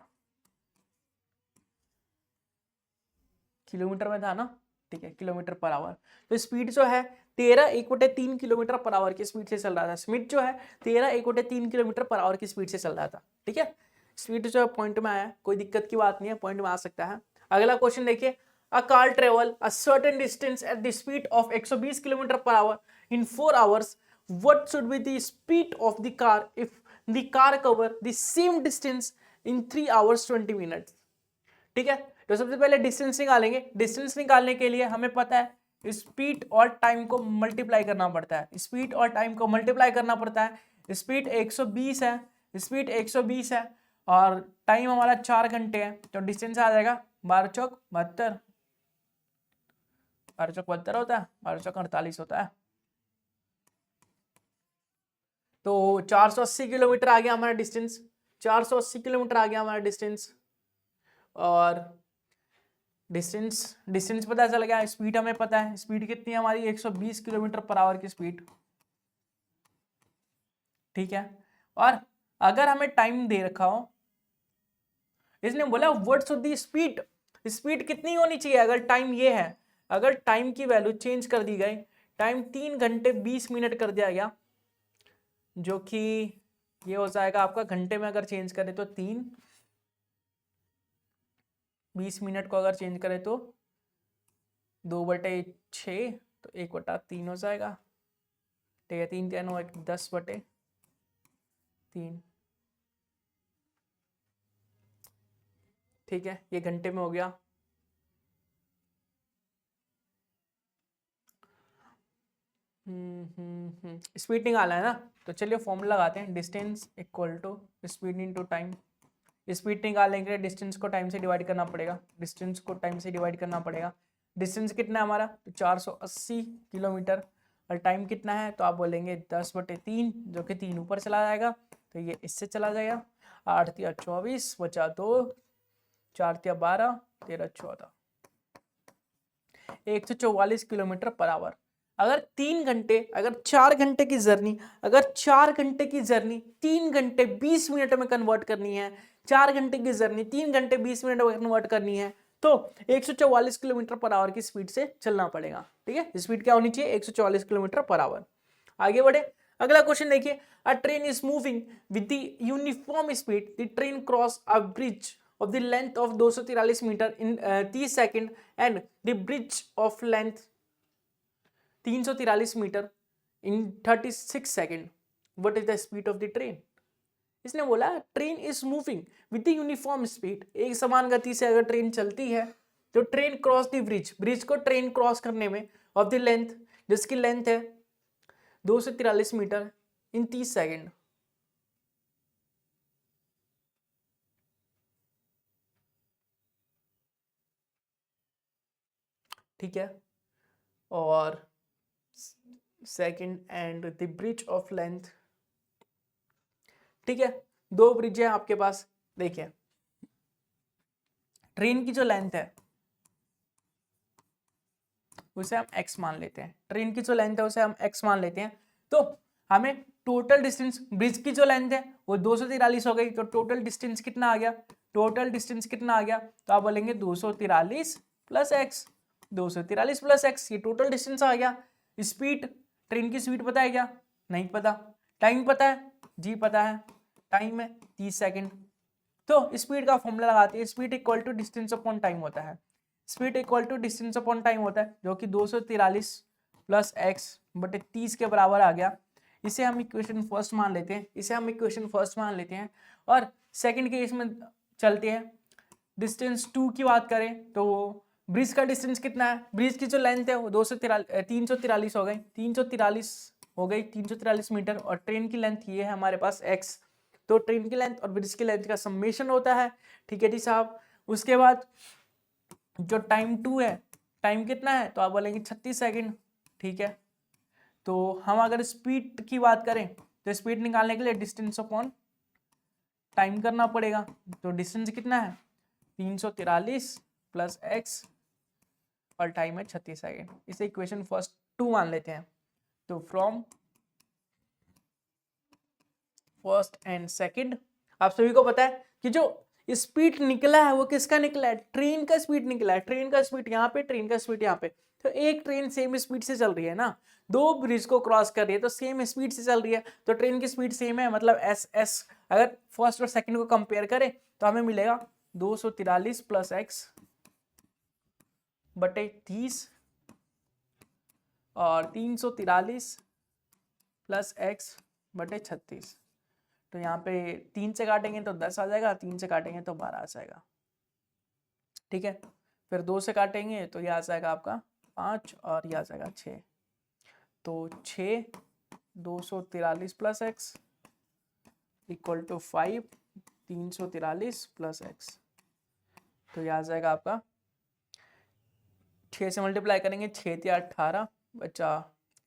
किलोमीटर में था ना, ठीक है, किलोमीटर पर आवर। तो स्पीड जो है 13 1/3 किलोमीटर पर आवर की स्पीड से चल रहा था। स्पीड जो है 13 1/3 किलोमीटर पर आवर की स्पीड से चल रहा था, ठीक है। स्पीड जो है पॉइंट में आया, कोई दिक्कत की बात नहीं है, पॉइंट में आ सकता है। अगला क्वेश्चन देखिए, a car travel a certain distance at the speed of 120 kilometre per hour in 4 hours, what should be the speed of the car if the car cover the same distance in 3 hours 20 minutes. ठीक है, तो सबसे पहले डिस्टेंस निकालेंगे। डिस्टेंस निकालने के लिए हमें पता है स्पीड और टाइम को मल्टीप्लाई करना पड़ता है, स्पीड और टाइम को मल्टीप्लाई करना पड़ता है। स्पीड 120 है, स्पीड 120 है और टाइम हमारा 4 घंटे है, तो डिस्टेंस आ जाएगा 12 चौक 72, 12 चौक 72 होता है, 12 चौक 48 होता है। तो 480 किलोमीटर आ गया हमारा डिस्टेंस, 480 किलोमीटर आ गया हमारा डिस्टेंस। और डिस्टेंस डिस्टेंस पता चल गया, स्पीड हमें पता है, स्पीड कितनी है हमारी 120 किलोमीटर पर आवर की स्पीड, ठीक है। और अगर हमें टाइम दे रखा हो, इसने बोला व्हाट्स द स्पीड, स्पीड कितनी होनी चाहिए अगर टाइम ये है, अगर टाइम की वैल्यू चेंज कर दी गई, टाइम 3 घंटे 20 मिनट कर दिया गया, जो कि ये हो जाएगा आपका घंटे में अगर चेंज करें तो 3, 20 मिनट को अगर चेंज करें तो 2/6, तो 1/3 हो जाएगा, ठीक है। 3 3 10/3, ठीक है, ये घंटे में हो गया। स्पीड निकालना है ना, तो चलिए फॉर्मूला लगाते हैं, distance equal to speed into time. Speed निकालने के लिए डिस्टेंस को टाइम से डिवाइड करना पड़ेगा, डिस्टेंस को टाइम से डिवाइड करना पड़ेगा। डिस्टेंस कितना है हमारा, तो 480 किलोमीटर, और टाइम कितना है, तो आप बोलेंगे 10/3, जो कि 3 ऊपर चला जाएगा, तो ये इससे चला जाएगा। 8 या 24 बचा 2, 4 या 12, 13 14, 144 किलोमीटर पर आवर। अगर 3 घंटे, अगर 4 घंटे की जर्नी, अगर 4 घंटे की जर्नी 3 घंटे 20 मिनट में कन्वर्ट करनी है, 4 घंटे की जर्नी 3 घंटे 20 मिनट में कन्वर्ट करनी है, तो 144 किलोमीटर पर आवर की स्पीड से चलना पड़ेगा, ठीक है। स्पीड क्या होनी चाहिए, 144 किलोमीटर पर आवर। आगे बढ़े, अगला क्वेश्चन देखिए, a train is moving with the uniform speed, the train cross a bridge of the length of 243 meter in 30 second and the bridge of length 343 metre in 36 second, what is the speed of the train? इसने बोला train is moving with the uniform speed, एक समान गति से अगर ट्रेन चलती है, तो train cross the bridge, bridge को ट्रेन क्रॉस करने में ऑफ द लेंथ, जिसकी लेंथ है 243 मीटर इन 30 सेकेंड, ठीक है। और second and the bridge of length, ठीक है। 2 ब्रिज है आपके पास, देखिए ट्रेन की जो लेंथ है उसे हम x मान लेते हैं, ट्रेन की जो लेंथ है उसे हम x मान लेते हैं, तो हमें टोटल डिस्टेंस, ब्रिज की जो लेंथ है वो 243 हो गई, तो टोटल डिस्टेंस कितना आ गया, टोटल डिस्टेंस कितना आ गया, तो आप बोलेंगे 243 प्लस x, 243 प्लस x, ये टोटल डिस्टेंस आ गया। स्पीड, ट्रेन की स्पीड पता है क्या, नहीं पता। टाइम पता है, जी पता है, टाइम है 30 सेकेंड। तो स्पीड का फॉर्मूला लगाते हैं, speed equal to distance upon time होता है, speed equal to distance upon time होता है, जो कि 243 प्लस एक्स बटे 30 के बराबर आ गया। इसे हम इक्वेशन फर्स्ट मान लेते हैं, इसे हम इक्वेशन फर्स्ट मान लेते हैं। और सेकंड केस में चलते हैं, डिस्टेंस 2 की बात करें तो ब्रिज का डिस्टेंस कितना है, ब्रिज की जो लेंथ है वो 343 हो गई, 343 हो गई, 343 मीटर, और ट्रेन की लेंथ ये है हमारे पास x, तो ट्रेन की लेंथ और ब्रिज की लेंथ का समेशन होता है, ठीक है जी साहब। उसके बाद जो टाइम 2 है, टाइम कितना है, तो आप बोलेंगे 36 सेकेंड, ठीक है। तो हम अगर स्पीड की बात करें तो स्पीड निकालने के लिए डिस्टेंस अपॉन टाइम करना पड़ेगा, तो डिस्टेंस कितना है 343 प्लस एक्स और टाइम है 36 सेकेंड, इसे इक्वेशन फर्स्ट 2 मान लेते हैं। तो फ्रॉम फर्स्ट एंड सेकंड, आप सभी को पता है कि जो स्पीड निकला है वो किसका निकला है, ट्रेन का स्पीड निकला है, ट्रेन का स्पीड यहाँ पे, ट्रेन का स्पीड यहाँ पे, तो एक ट्रेन सेम स्पीड से चल रही है ना, 2 ब्रिज को क्रॉस कर रही है तो सेम स्पीड से चल रही है, तो ट्रेन की स्पीड सेम है, मतलब एस एस, अगर फर्स्ट और सेकंड को कंपेयर करें तो हमें मिलेगा 243 प्लस एक्स बटे 30 और 343 प्लस एक्स बटे 36, तो यहाँ पे 3 से काटेंगे तो 10 आ जाएगा, 3 से काटेंगे तो 12 आ जाएगा, ठीक है। फिर 2 से काटेंगे तो ये आ जाएगा आपका 5 और ये आ जाएगा 6, तो 6 243 plus x equal to 5 343 plus x. तो ये आ जाएगा आपका 6 से मल्टीप्लाई करेंगे, 6 या 18 बचा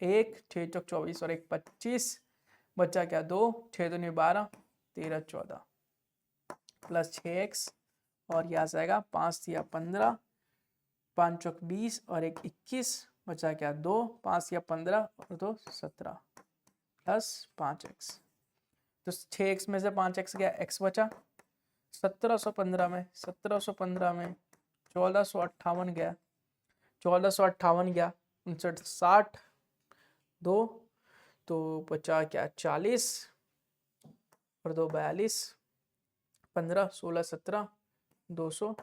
1, 6 चौक 24 और 1 25 बचा क्या 2, 6 दूनी 12 13 14 प्लस 6x और ये आ जाएगा 5 या 15 5 चौक 20 और 1 21 बचा क्या 2, 5 या 15 और 2 17 प्लस 5x। तो 6x में से 5x गया, x बचा 1715 में 1458 गया 1458 गया 59 60 2 तो बचा क्या 40 और 2 42 15 16 17 200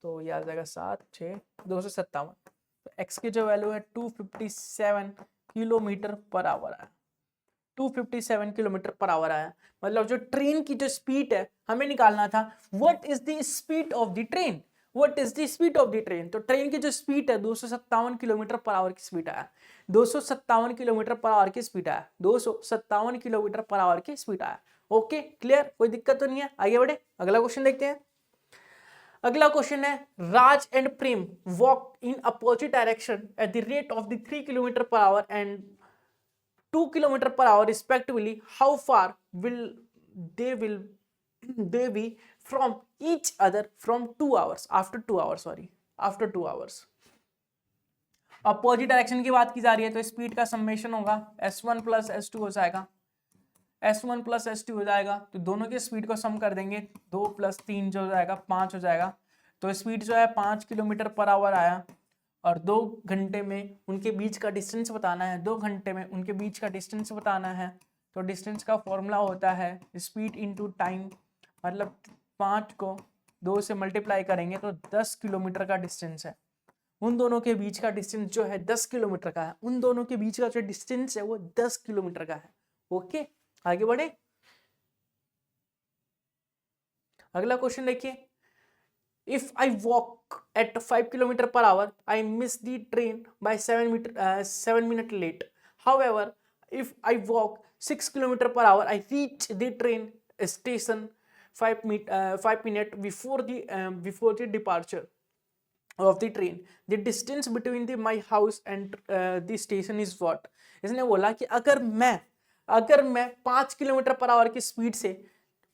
तो ये आ जाएगा 7 6 257। तो x की जो वैल्यू है 257 किलोमीटर पर आवर आया, 257 किलोमीटर पर आवर आया। मतलब जो ट्रेन की जो स्पीड है हमें निकालना था, what is the speed of the train, what is the speed of the train. तो ट्रेन की जो स्पीड है 257 किलोमीटर पर आवर की स्पीड आया, 257 किलोमीटर पर आवर की स्पीड आया, 257 किलोमीटर पर आवर की स्पीड आया। ओके क्लियर, कोई दिक्कत तो नहीं है। आगे बढ़े, अगला क्वेश्चन देखते हैं। अगला क्वेश्चन है Raj and Prem walk in opposite direction at the rate of the 3 kilometre per hour and 2 kilometre per hour respectively. How far will they be from each other from 2 hours after 2 hours, sorry after 2 hours। Opposite direction की बात की जा रही है तो स्पीड का समेशन होगा s1 प्लस s2 हो जाएगा, s1 प्लस s2 हो जाएगा। तो दोनों की स्पीड को सम कर देंगे, 2 प्लस 3 जो हो जाएगा 5 हो जाएगा। तो स्पीड जो है 5 किलोमीटर पर आवर आया और 2 घंटे में उनके बीच का डिस्टेंस बताना है, 2 घंटे में उनके बीच का डिस्टेंस बताना है। तो डिस्टेंस का फॉर्मूला होता है स्पीड इनटू टाइम, मतलब 5 को 2 से मल्टीप्लाई करेंगे तो 10 किलोमीटर का डिस्टेंस है। उन दोनों के बीच का डिस्टेंस जो है 10 किलोमीटर का है, उन दोनों के बीच का जो डिस्टेंस है वो 10 किलोमीटर का है। ओके आगे बढ़े, अगला क्वेश्चन देखिए। If I walk at 5 kilometer per hour, I miss the train by 7 minutes late. However, if I walk 6 kilometer per hour, I reach the train station 5 minutes before the departure of the train. The distance between my house and the station is what? इसने बोला कि अगर मैं 5 किलोमीटर पर आवर की स्पीड से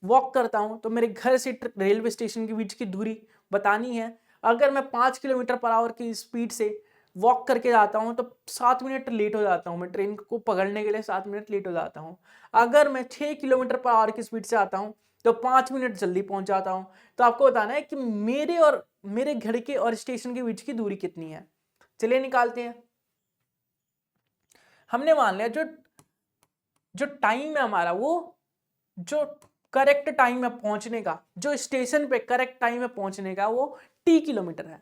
वॉक करता हूं तो मेरे घर से रेलवे स्टेशन के बीच की दूरी बतानी है। अगर मैं 5 किलोमीटर पर आवर की स्पीड से वॉक करके जाता हूं तो 7 मिनट लेट हो जाता हूं, मैं ट्रेन को पकड़ने के लिए 7 मिनट लेट हो जाता हूं। अगर मैं 6 किलोमीटर पर आवर की स्पीड से आता हूं तो 5 मिनट जल्दी पहुंच जाता हूं। तो आपको बताना है कि मेरे घर के और स्टेशन के बीच की दूरी कितनी है। चलिए निकालते हैं। हमने मान लिया जो टाइम है हमारा, वो जो करेक्ट टाइम है पहुंचने का, जो स्टेशन पे करेक्ट टाइम है पहुंचने का वो टी किलोमीटर है,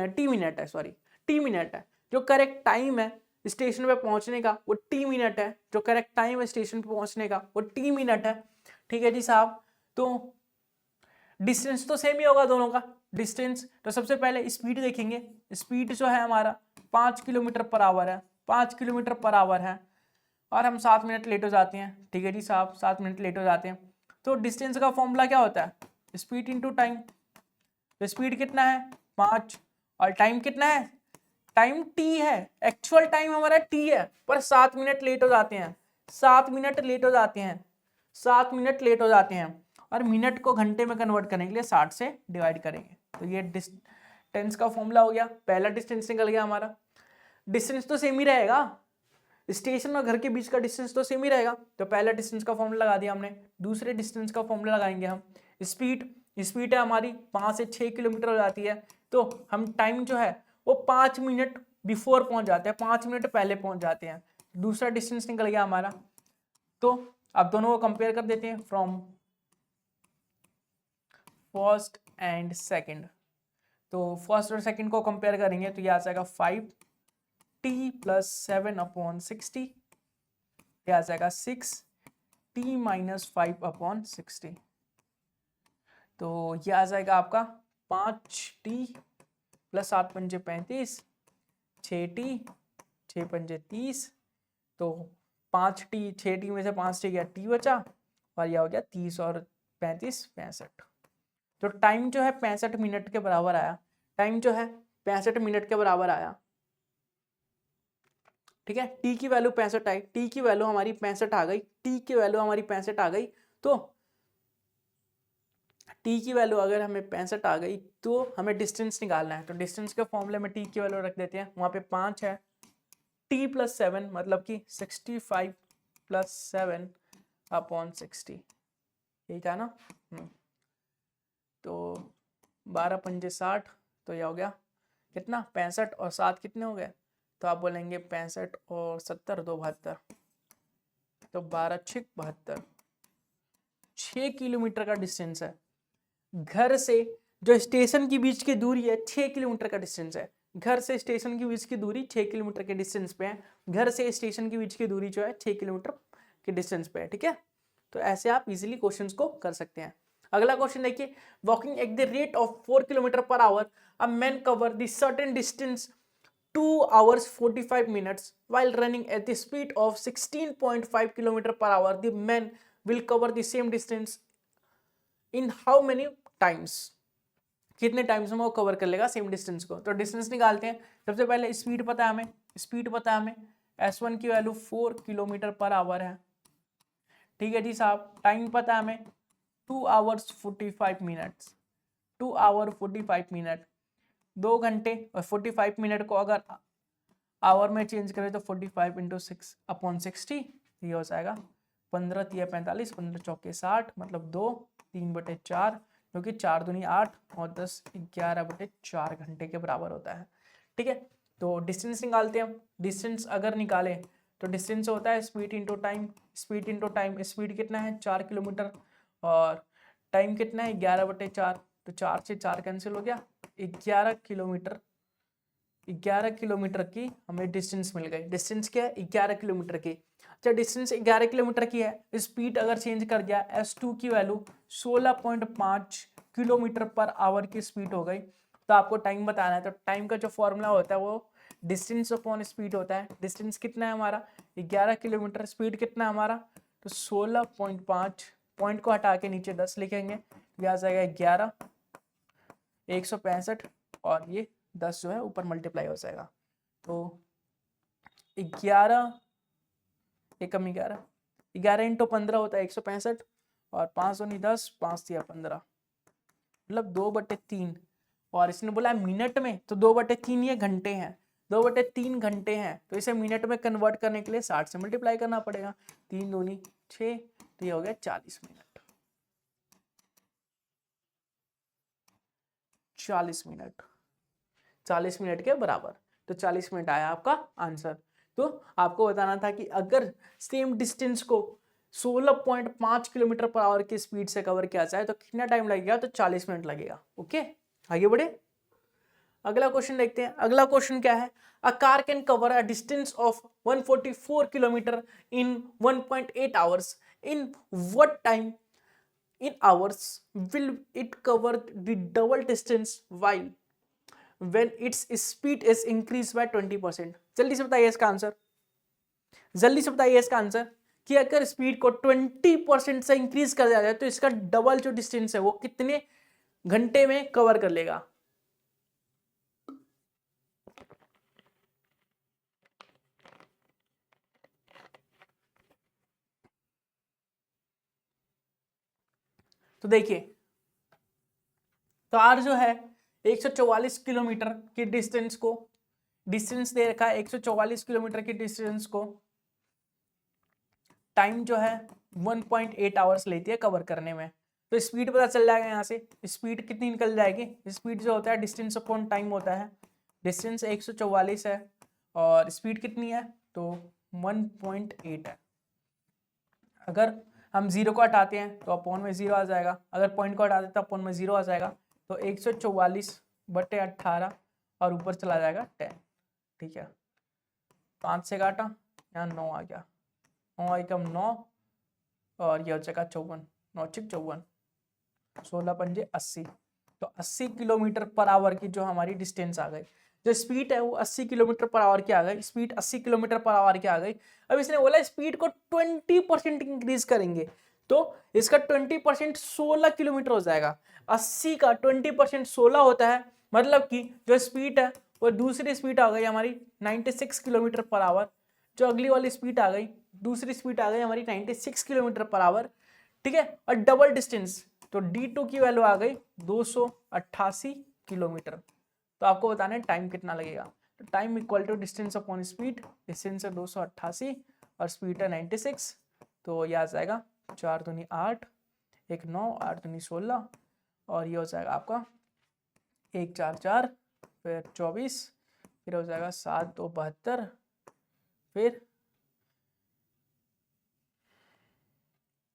टी मिनट है, सॉरी टी मिनट है। जो करेक्ट टाइम है स्टेशन पे पहुंचने का वो टी मिनट है, जो करेक्ट टाइम है स्टेशन पे पहुंचने का वो टी मिनट है। ठीक है जी साहब। तो डिस्टेंस तो सेम ही होगा दोनों का डिस्टेंस। तो सबसे पहले स्पीड देखेंगे, स्पीड जो है हमारा 5 किलोमीटर पर आवर है, 5 किलोमीटर पर आवर है और हम 7 मिनट लेट हो जाते हैं। ठीक है जी साहब, 7 मिनट लेट हो जाते हैं। तो डिस्टेंस का फॉर्मूला क्या होता है, स्पीड इनटू टाइम। तो स्पीड कितना है 5 और टाइम कितना है, टाइम टी है, एक्चुअल टाइम हमारा टी है पर 7 मिनट लेट हो जाते हैं, 7 मिनट लेट हो जाते हैं, 7 मिनट लेट हो जाते हैं। और मिनट को घंटे में कन्वर्ट करने के लिए 60 से डिवाइड करेंगे। तो ये डिस्टेंस का फॉर्मूला हो गया, पहला डिस्टेंस निकल गया हमारा। डिस्टेंस तो सेम ही रहेगा, स्टेशन और घर के बीच का डिस्टेंस तो सेम ही रहेगा। तो पहला डिस्टेंस का फॉर्मूला लगा दिया हमने, दूसरे डिस्टेंस का फॉर्मूला लगाएंगे हम। स्पीड है हमारी 5 से 6 किलोमीटर हो जाती है, तो हम टाइम जो है वो 5 मिनट बिफोर पहुंच जाते हैं, 5 मिनट पहले पहुंच जाते हैं। दूसरा डिस्टेंस निकल गया हमारा। तो अब दोनों को कंपेयर कर देते हैं फ्रॉम फर्स्ट एंड सेकंड। तो फर्स्ट और सेकंड को कंपेयर करेंगे तो ये आ जाएगा 5t प्लस 7/60, ये आ जाएगा 6t माइनस 5/60। तो ये आ जाएगा आपका 5t प्लस 7 पंजे 35, 6t 6 पंजे 30। तो 5t 6t में से 5t गया t बचा और यह हो गया 30 और 35 65। तो टाइम जो है 65 मिनट के बराबर आया, टाइम जो है 65 मिनट के बराबर आया। ठीक है, टी की वैल्यू 65 आई, टी की वैल्यू हमारी 65 आ गई, टी की वैल्यू हमारी 65 आ गई। तो टी की वैल्यू अगर हमें 65 आ गई तो हमें डिस्टेंस निकालना है। तो डिस्टेंस के फॉर्मूले में टी की वैल्यू रख देते हैं, वहां पे 5 है, टी प्लस 7 मतलब कि 65 प्लस 7 अपॉन 60, ठीक है ना। तो 12 पंजे 60, तो यह हो गया कितना 65 और 7 कितने हो गए, तो आप बोलेंगे 65 और 70 2 72, तो 12 6 72, 6 किलोमीटर का डिस्टेंस है। घर से जो स्टेशन के बीच की दूरी है 6 किलोमीटर का डिस्टेंस है। घर से स्टेशन के बीच की दूरी 6 किलोमीटर के डिस्टेंस पे है। घर से स्टेशन के बीच की दूरी जो है 6 किलोमीटर के डिस्टेंस पे है। ठीक है, तो ऐसे आप इजीली क्वेश्चंस को कर सकते हैं। अगला क्वेश्चन देखिए, walking eight the rate of 4 kilometre per our a man cover the certain distance 2 hours 45 minutes while running at the speed of 16.5 kilometer per hour. The man will cover the same distance in how many times? कितने टाइम्स में वो कवर कर लेगा सेम डिस्टेंस को। तो डिस्टेंस निकालते हैं। सबसे पहले स्पीड पता है हमें, स्पीड पता है हमें, S1 की वैल्यू 4 किलोमीटर पर आवर है। ठीक है जी साहब, टाइम पता है हमें 2 hours 45 minutes, 2 hour 45 मिनट, 2 घंटे और 45 मिनट को अगर आवर में चेंज करें तो 45 इंटू 6 अपॉन 60, ये हो जाएगा 15 3 45, 15 चौके 60, मतलब 2 3/4, जो कि 4 दूनी 8 और 10 11/4 घंटे के बराबर होता है। ठीक है, तो डिस्टेंस निकालते हैं हम। डिस्टेंस अगर निकालें तो डिस्टेंस होता है speed into time, speed into time. Speed कितना है 4 किलोमीटर और टाइम कितना है 11/4, तो 4 से 4 कैंसिल हो गया, 11 किलोमीटर, 11 किलोमीटर की हमें डिस्टेंस मिल गई। डिस्टेंस क्या है 11 किलोमीटर की। अच्छा, डिस्टेंस 11 किलोमीटर की है, स्पीड अगर चेंज कर दिया, S2 की वैल्यू 16.5 किलोमीटर पर आवर की स्पीड हो गई। तो आपको टाइम बताना है, तो टाइम का जो फॉर्मूला होता है वो डिस्टेंस अपॉन स्पीड होता है। डिस्टेंस कितना है हमारा 11 किलोमीटर, स्पीड कितना है हमारा, तो 16.5, पॉइंट को हटा के नीचे 10 लिखेंगे, यह आ जाएगा 11 165 और ये 10 जो है ऊपर मल्टीप्लाई हो जाएगा। तो 11 एकम 11, 11 इंटू 15 होता है 165 और 5 दूनी 10, 5 दिया 15, मतलब 2/3। और इसने बोला मिनट में, तो 2/3 ये घंटे हैं, 2/3 घंटे हैं, तो इसे मिनट में कन्वर्ट करने के लिए 60 से मल्टीप्लाई करना पड़ेगा। 3 दूनी 6, तो ये हो गया 40 मिनट, 40 मिनट, 40 मिनट के बराबर। तो 40 मिनट आया आपका आंसर। तो आपको बताना था कि अगर सेम डिस्टेंस को 16.5 किलोमीटर पर आवर की स्पीड से कवर किया जाए तो कितना टाइम लगेगा, तो 40 मिनट लगेगा। ओके, आगे बढ़े, अगला क्वेश्चन देखते हैं। अगला क्वेश्चन क्या है, a car can cover a distance of 144 kilometre in 1.8 hours, in what time in hours will it cover the double distance while when its speed is increased by 20%? जल्दी से बताइए इसका आंसर, जल्दी से बताइए इसका आंसर कि अगर स्पीड को 20% से इंक्रीज कर दिया जाए तो इसका डबल जो डिस्टेंस है वो कितने घंटे में कवर कर लेगा। तो देखिए, कार जो है 144 किलोमीटर की डिस्टेंस को, डिस्टेंस दे रखा है 144 किलोमीटर की डिस्टेंस को, टाइम जो है 1.8 आवर्स लेती है कवर करने में। तो स्पीड पता चल जाएगा यहाँ से, स्पीड कितनी निकल जाएगी। स्पीड जो होता है डिस्टेंस अपॉन टाइम होता है, डिस्टेंस 144 है और स्पीड कितनी है, तो 1.8 है। अगर हम 0 को हटाते हैं तो अपॉन में 0 आ जाएगा, अगर पॉइंट को हटाते हैं तो अपॉन में 0 आ जाएगा, तो 144/18 और ऊपर चला जाएगा 10। ठीक है, 5 से काटा, यहाँ 9 आ गया, 9 एकम 9 और यह हो जाएगा 54, 9 6 54, 16 पंजे 80, तो 80 किलोमीटर पर आवर की जो हमारी डिस्टेंस आ गई। जो स्पीड है वो 80 किलोमीटर पर आवर की आ गई, स्पीड 80 किलोमीटर पर आवर की आ गई। अब इसने बोला स्पीड को 20% इंक्रीज करेंगे, तो इसका 20% 16 किलोमीटर हो जाएगा। 80 का 20% 16 होता है, मतलब कि जो स्पीड है वो दूसरी स्पीड आ गई हमारी 96 किलोमीटर पर आवर। जो अगली वाली स्पीड आ गई, दूसरी स्पीड आ गई हमारी 96 किलोमीटर पर आवर, ठीक है। और डबल डिस्टेंस, तो D2 की वैल्यू आ गई 288 किलोमीटर। तो आपको बताना है टाइम कितना लगेगा। तो time equal to distance upon speed, distance है 288 और स्पीड है 96, तो यह आ जाएगा 4 दूनी 8, 1 9, 8 दूनी 16, और ये हो जाएगा आपका 1 4 4, फिर 24, फिर हो जाएगा 7 2 72, फिर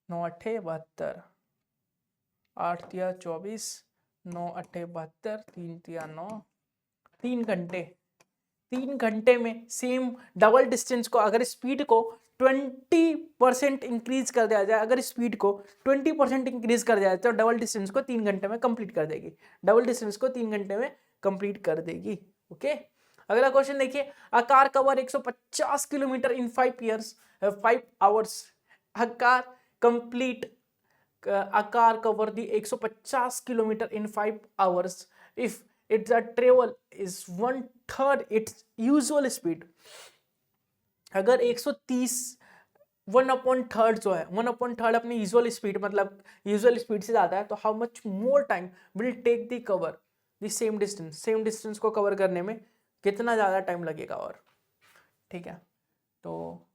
9 8 72, 8 तिया 24, 9 8 72, 3 तिया 9, 3 घंटे। 3 घंटे में सेम डबल डिस्टेंस को अगर स्पीड को 20% इंक्रीज कर दिया जाए, अगर स्पीड को 20% इंक्रीज कर दिया जाए, तो डबल डिस्टेंस को 3 घंटे में कंप्लीट कर देगी। डबल डिस्टेंस को 3 घंटे में कंप्लीट कर देगी। ओके, अगला क्वेश्चन देखिए, अ car cover 150 kilometre in 5 hours. A car complete a car cover the 150 kilometer in 5 hours if its travel is 1/3 its usual speed। अगर 130 1/3 जो है 1/3 अपनी यूजुअल स्पीड, मतलब यूजुअल स्पीड से ज्यादा है, तो how much more time will take the cover the same distance को कवर करने में कितना ज्यादा टाइम लगेगा। और ठीक है, तो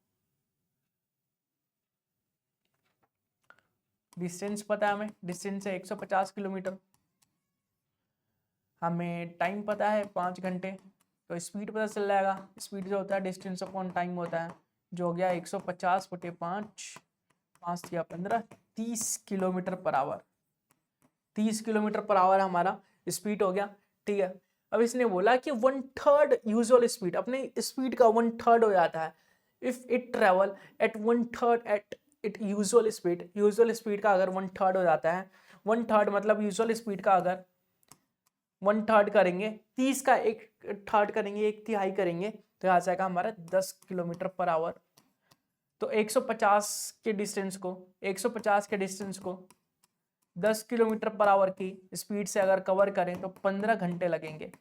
डिस्टेंस पता है हमें, डिस्टेंस है 150 किलोमीटर, हमें टाइम पता है 5 घंटे, तो स्पीड पता चल जाएगा। स्पीड जो होता है डिस्टेंस अपॉन टाइम होता है, जो हो गया 150 बटे 5, 5 या 15, 30 kilometre per our. 30 kilometre per our हमारा स्पीड हो गया, ठीक है। अब इसने बोला कि 1/3 यूजुअल स्पीड, अपने स्पीड का 1/3 हो जाता है if it travel eight 1/3 at it usual speed का अगर 1/3 हो जाता है, 1/3 मतलब यूजुअल स्पीड का अगर 1/3 करेंगे, 30 का 1/3 करेंगे, 1/3 करेंगे, तो आ जाएगा हमारा 10 किलोमीटर पर आवर। तो 150 के डिस्टेंस को 10 किलोमीटर पर आवर की स्पीड से अगर कवर करें तो 15 घंटे लगेंगे।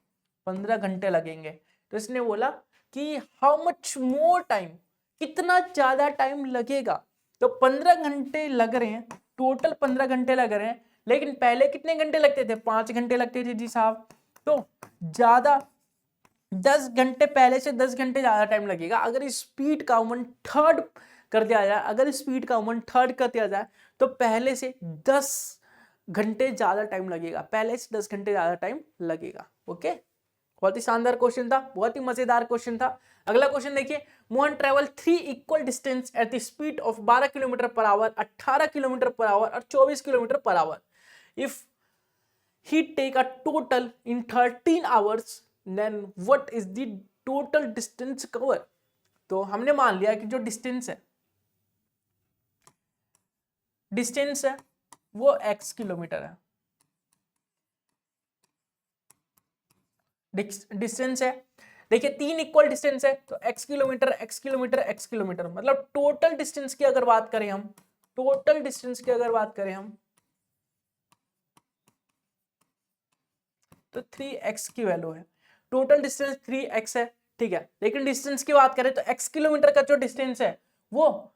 15 घंटे लगेंगे। तो इसने बोला कि हाउ मच मोर टाइम, कितना ज्यादा टाइम लगेगा। तो 15 घंटे लग रहे हैं, टोटल 15 घंटे लग रहे हैं, लेकिन पहले कितने घंटे लगते थे? 5 घंटे लगते थे जी साहब। तो ज्यादा 10 घंटे पहले से 10 घंटे ज्यादा टाइम लगेगा। अगर स्पीड का 1/3 कर दिया जाए, अगर स्पीड का 1/3 कर दिया जाए, तो पहले से 10 घंटे ज्यादा टाइम लगेगा, पहले से 10 घंटे ज्यादा टाइम लगेगा। ओके, बहुत ही शानदार क्वेश्चन था, बहुत ही मजेदार क्वेश्चन था। अगला क्वेश्चन देखिए, Mohan travel 3 equal distance at the speed of 12 kilometre per our, 18 kilometre per our और 24 kilometre per hour. If he take a total in 13 hours, then what is the total distance cover। तो हमने मान लिया कि जो डिस्टेंस है वो x किलोमीटर है, डिस्टेंस है। देखिए 3 इक्वल डिस्टेंस है, तो x kilometre x kilometre x kilometre, मतलब टोटल डिस्टेंस की अगर बात करें हम, टोटल डिस्टेंस की अगर बात करें हम, तो 3x की वैल्यू है। टोटल डिस्टेंस 3x है, ठीक है। लेकिन डिस्टेंस की बात करें तो x किलोमीटर का जो डिस्टेंस है वो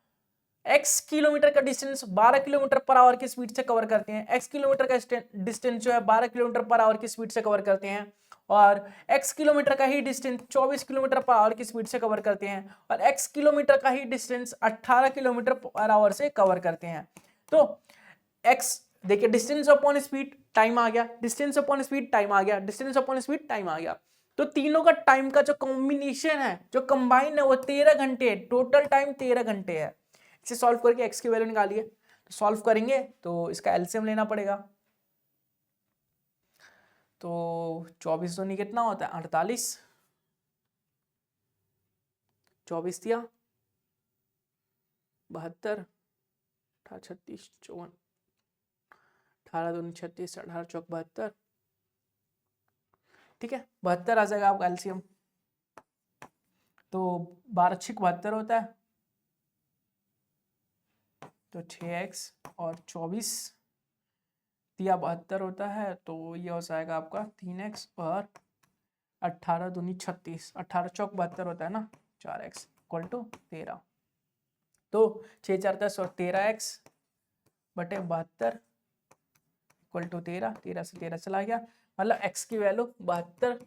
x किलोमीटर का डिस्टेंस 12 किलोमीटर पर आवर की स्पीड से कवर करते हैं। x किलोमीटर का डिस्टेंस जो है 12 किलोमीटर पर आवर की स्पीड से कवर करते हैं, और x किलोमीटर का ही डिस्टेंस 24 किलोमीटर पर आवर की स्पीड से कवर करते हैं, और x किलोमीटर का ही डिस्टेंस 18 किलोमीटर पर आवर से कवर करते हैं। तो x देखिए, डिस्टेंस अपॉन स्पीड टाइम आ गया, डिस्टेंस अपॉन स्पीड टाइम आ गया, डिस्टेंस अपॉन स्पीड टाइम आ गया। तो तीनों का टाइम का जो कॉम्बिनेशन है, जो कंबाइन है, वो 13 घंटे है। टोटल टाइम 13 घंटे है। इसे सॉल्व करके x की वैल्यू निकालिए। तो सॉल्व करेंगे तो इसका एलसीएम लेना पड़ेगा। तो 24 दूनी कितना होता है? 48, 24 दिया 72, 18 36 54, 18 दूनी 36, 18 चौक 72, ठीक है। 72 आ जाएगा आपका एलसीएम। तो 12 6 72 होता है, तो 6x और 24 तिया 72 होता है, तो ये हो जाएगा आपका 3x और 18 दूनी 36, 18 चौक 72 होता है ना, 4x इक्वल टू 13। तो 6 4 10 और 13x बटे 72 इक्वल टू 13, 13 से 13 चला गया, मतलब x की वैल्यू 72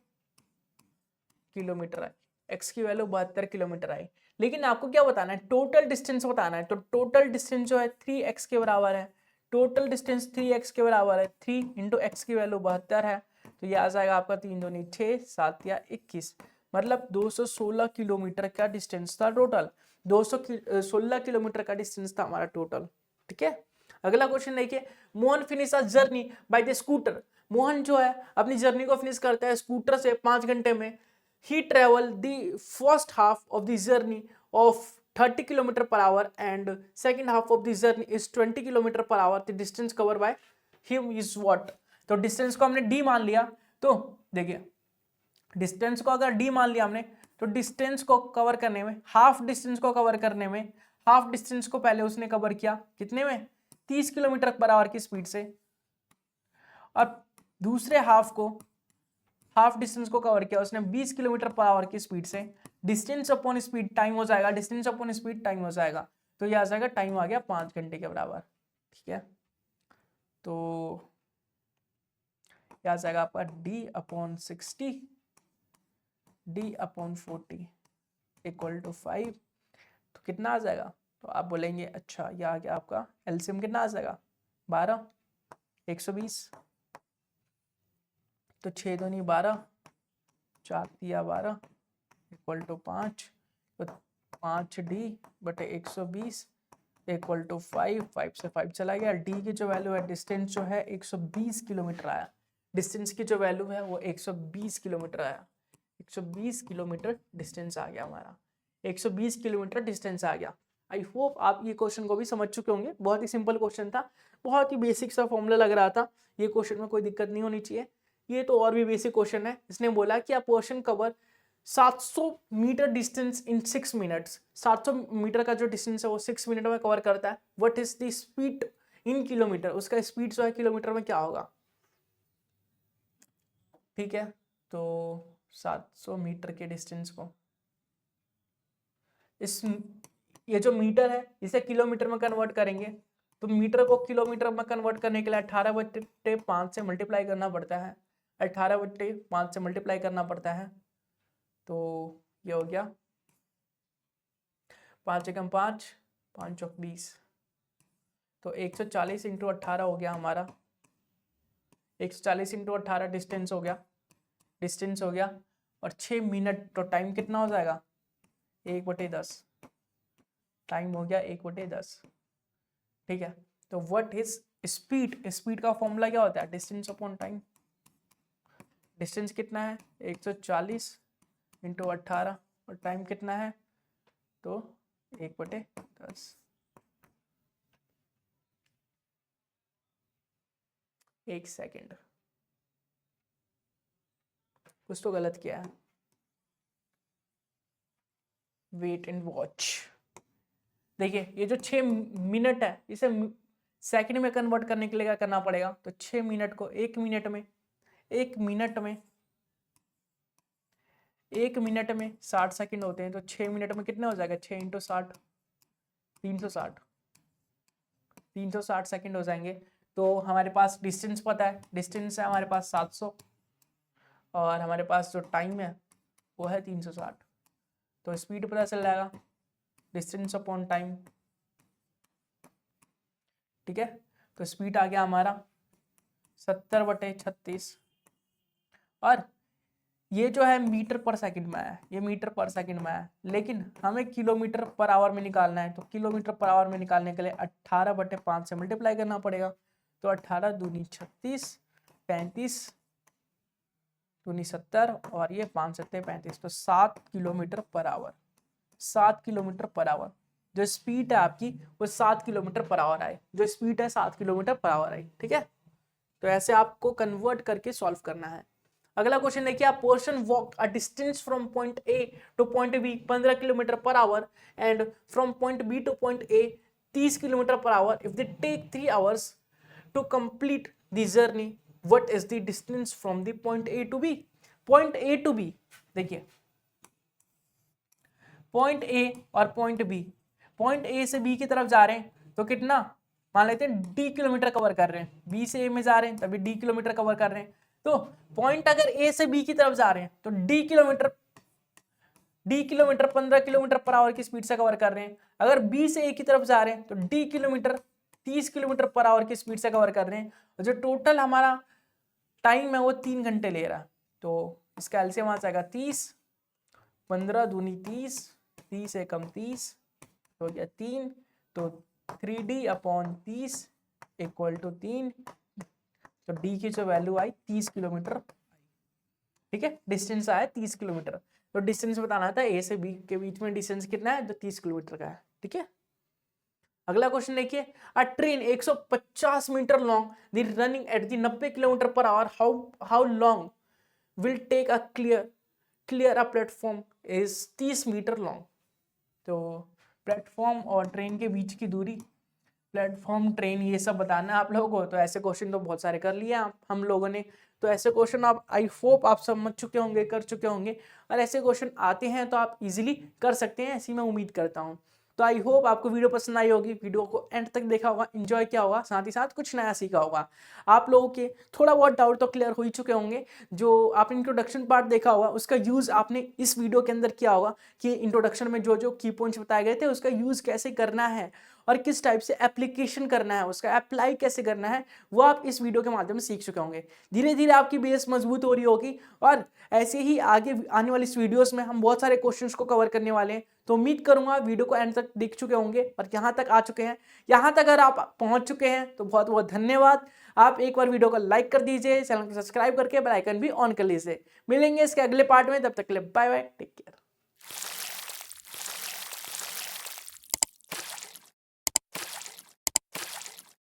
किलोमीटर आई, x की वैल्यू 72 किलोमीटर आई। लेकिन आपको क्या बताना है, टोटल डिस्टेंस बताना है। तो टोटल डिस्टेंस जो है 3x के बराबर है, टोटल डिस्टेंस 3x के बराबर है, 3 इंटू एक्स की वैल्यू 72 है, तो ये आ जाएगा आपका 3 दूनी 6, 7 या 21, मतलब 216 किलोमीटर का डिस्टेंस था टोटल, 216 किलोमीटर का डिस्टेंस था हमारा टोटल। ठीक है, अगला क्वेश्चन देखिए, Mohan finish journey by the scooter. Mohan जो है अपनी जर्नी को फिनिश करता है स्कूटर से 5 घंटे में। He traveled the first half of the journey of 30 km per hour and second half of the journey is 20 km per hour. The distance covered by him is what? तो डिस्टेंस को हमने d मान लिया, तो देखिए डिस्टेंस को अगर d मान लिया हमने, तो डिस्टेंस को कवर करने में, हाफ डिस्टेंस को कवर करने में, हाफ डिस्टेंस को पहले उसने कवर किया कितने में, 30 किलोमीटर पर आवर की स्पीड से, और दूसरे हाफ डिस्टेंस को कवर किया उसने 20 किलोमीटर पर आवर की स्पीड से। डिस्टेंस अपॉन स्पीड टाइम हो जाएगा, डिस्टेंस अपॉन स्पीड टाइम हो जाएगा, तो ये आ जाएगा टाइम आ गया 5 घंटे के बराबर। ठीक है, तो ये आ जाएगा आपका d/60 d/40 इक्वल टू 5, तो कितना आ जाएगा, तो आप बोलेंगे अच्छा ये आ गया आपका एलसीएम कितना आ जाएगा 12, 120, तो 6 दूनी 12, 4 तिया 12 इक्वल टू 5, तो 5d बटे 120 इक्वल टू 5, 5 से 5 चला गया। डी की जो वैल्यू है, डिस्टेंस जो है 120 किलोमीटर आया, डिस्टेंस की जो वैल्यू है वो 120 किलोमीटर आया, 120 किलोमीटर डिस्टेंस आ गया हमारा, 120 किलोमीटर डिस्टेंस आ गया। आई होप आप ये क्वेश्चन को भी समझ चुके होंगे, बहुत ही सिंपल क्वेश्चन था, बहुत ही बेसिक सा फॉर्मूला लग रहा था, ये क्वेश्चन में कोई दिक्कत नहीं होनी चाहिए। ये तो और भी बेसिक क्वेश्चन है, इसने बोला कि आप question cover 700 metre distance in 6 minutes, 700 metre का जो डिस्टेंस है वो 6 मिनट में कवर करता है। What is the speed in kilometre, उसका स्पीड जो है किलोमीटर में क्या होगा। ठीक है, तो 700 मीटर के डिस्टेंस को ये जो मीटर है इसे किलोमीटर में कन्वर्ट करेंगे, तो मीटर को किलोमीटर में कन्वर्ट करने के लिए 18/5 से मल्टीप्लाई करना पड़ता है, 18/5 से मल्टीप्लाई करना पड़ता है, तो ये हो गया 5 एकम 5, 5 चौक 20, तो 140 इंटू 18 हो गया हमारा, 140 इंटू 18 डिस्टेंस हो गया, और 6 मिनट, तो टाइम कितना हो जाएगा 1/10, टाइम हो गया 1/10। ठीक है, तो व्हाट इज स्पीड, स्पीड का फॉर्मूला क्या होता है, डिस्टेंस अपॉन टाइम। डिस्टेंस कितना है 140 इंटू 18 और टाइम कितना है, तो 1/10। एक सेकेंड, कुछ तो गलत किया है, वेट एंड वॉच। देखिए ये जो 6 मिनट है इसे सेकंड में कन्वर्ट करने के लिए क्या करना पड़ेगा, तो 6 मिनट को 1 मिनट में 60 सेकंड होते हैं, तो 6 मिनट में कितने हो जाएगा, 6 इंटू 60 360 सेकंड हो जाएंगे। तो हमारे पास डिस्टेंस पता है, डिस्टेंस है हमारे पास 700 और हमारे पास जो टाइम है वो है 360, तो स्पीड पता चल जाएगा, डिस्टेंस अपॉन टाइम। ठीक है, तो स्पीड आ गया हमारा 70/36, और ये जो है मीटर पर सेकंड में है, ये मीटर पर सेकंड में है, लेकिन हमें किलोमीटर पर आवर में निकालना है, तो किलोमीटर पर आवर में निकालने के लिए 18/5 से मल्टीप्लाई करना पड़ेगा, तो 18 दूनी 36, 35 दूनी 70 और ये 5 7 35, तो 7 kilometre per our, 7 kilometre per our जो स्पीड है आपकी वो 7 किलोमीटर पर आवर आए, जो स्पीड है 7 किलोमीटर पर आवर आई। ठीक है, तो ऐसे आपको कन्वर्ट करके सॉल्व करना है। अगला क्वेश्चन देखिए, आप person walk a distance from point A to point B 15 kilometre per hour and from point B to point A 30 kilometre per hour, if they take 3 hours to complete the journey, what is the distance from the point A to B. Point A to B, देखिए पॉइंट ए और पॉइंट बी, पॉइंट ए से बी की तरफ जा रहे हैं तो कितना, मान लेते हैं डी किलोमीटर कवर कर रहे हैं, बी से ए में जा रहे हैं तभी डी किलोमीटर कवर कर रहे हैं। तो पॉइंट अगर ए से बी की तरफ जा रहे हैं तो D kilometre 15 kilometre per our की स्पीड से कवर कर रहे हैं। अगर बी से ए की तरफ जा रहे हैं तो D kilometre 30 kilometre per our की स्पीड से कवर कर रहे हैं। और जो टोटल हमारा टाइम है वो 3 घंटे ले रहा है। तो इसका एलसीएम आ जाएगा 30, 15 दूनी 30, 30 एकम 30 हो गया 3, तो 3D/30 इक्वल टू 3। तो डी की जो वैल्यू आई 30 किलोमीटर, ठीक है, डिस्टेंस आया 30 किलोमीटर। तो डिस्टेंस बताना था ए से बी के बीच में डिस्टेंस कितना है, जो 30 किलोमीटर का है, ठीक है। अगला क्वेश्चन देखिए, a train 150 metre long the running at the 90 kilometre per hour, how long will take a clear a platform is 30 metre long. तो प्लेटफॉर्म और ट्रेन के बीच की दूरी, प्लेटफॉर्म ट्रेन ये सब बताना है आप लोगों को। तो ऐसे क्वेश्चन तो बहुत सारे कर लिए हम लोगों ने। तो ऐसे क्वेश्चन आप, आई होप आप समझ चुके होंगे, कर चुके होंगे, और ऐसे क्वेश्चन आते हैं तो आप इजीली कर सकते हैं, ऐसी मैं उम्मीद करता हूँ। तो आई होप आपको वीडियो पसंद आई होगी, वीडियो को एंड तक देखा होगा, एंजॉय किया होगा, साथ ही साथ कुछ नया सीखा होगा। आप लोगों के थोड़ा बहुत डाउट तो क्लियर हो ही चुके होंगे। जो आपने इंट्रोडक्शन पार्ट देखा होगा उसका यूज़ आपने इस वीडियो के अंदर किया होगा कि इंट्रोडक्शन में जो जो की पॉइंट्स बताए गए थे उसका यूज़ कैसे करना है और किस टाइप से एप्लीकेशन करना है, उसका अप्लाई कैसे करना है, वो आप इस वीडियो के माध्यम से सीख चुके होंगे। धीरे धीरे आपकी बेस मजबूत हो रही होगी और ऐसे ही आगे आने वाली इस वीडियोस में हम बहुत सारे क्वेश्चंस को कवर करने वाले हैं। तो उम्मीद करूंगा वीडियो को एंड तक देख चुके होंगे और यहाँ तक आ चुके हैं। यहाँ तक अगर आप पहुँच चुके हैं तो बहुत बहुत धन्यवाद। आप एक बार वीडियो को लाइक कर दीजिए, चैनल को सब्सक्राइब करके बेल आइकन भी ऑन कर लीजिए। मिलेंगे इसके अगले पार्ट में, तब तक के लिए बाय बाय, टेक केयर।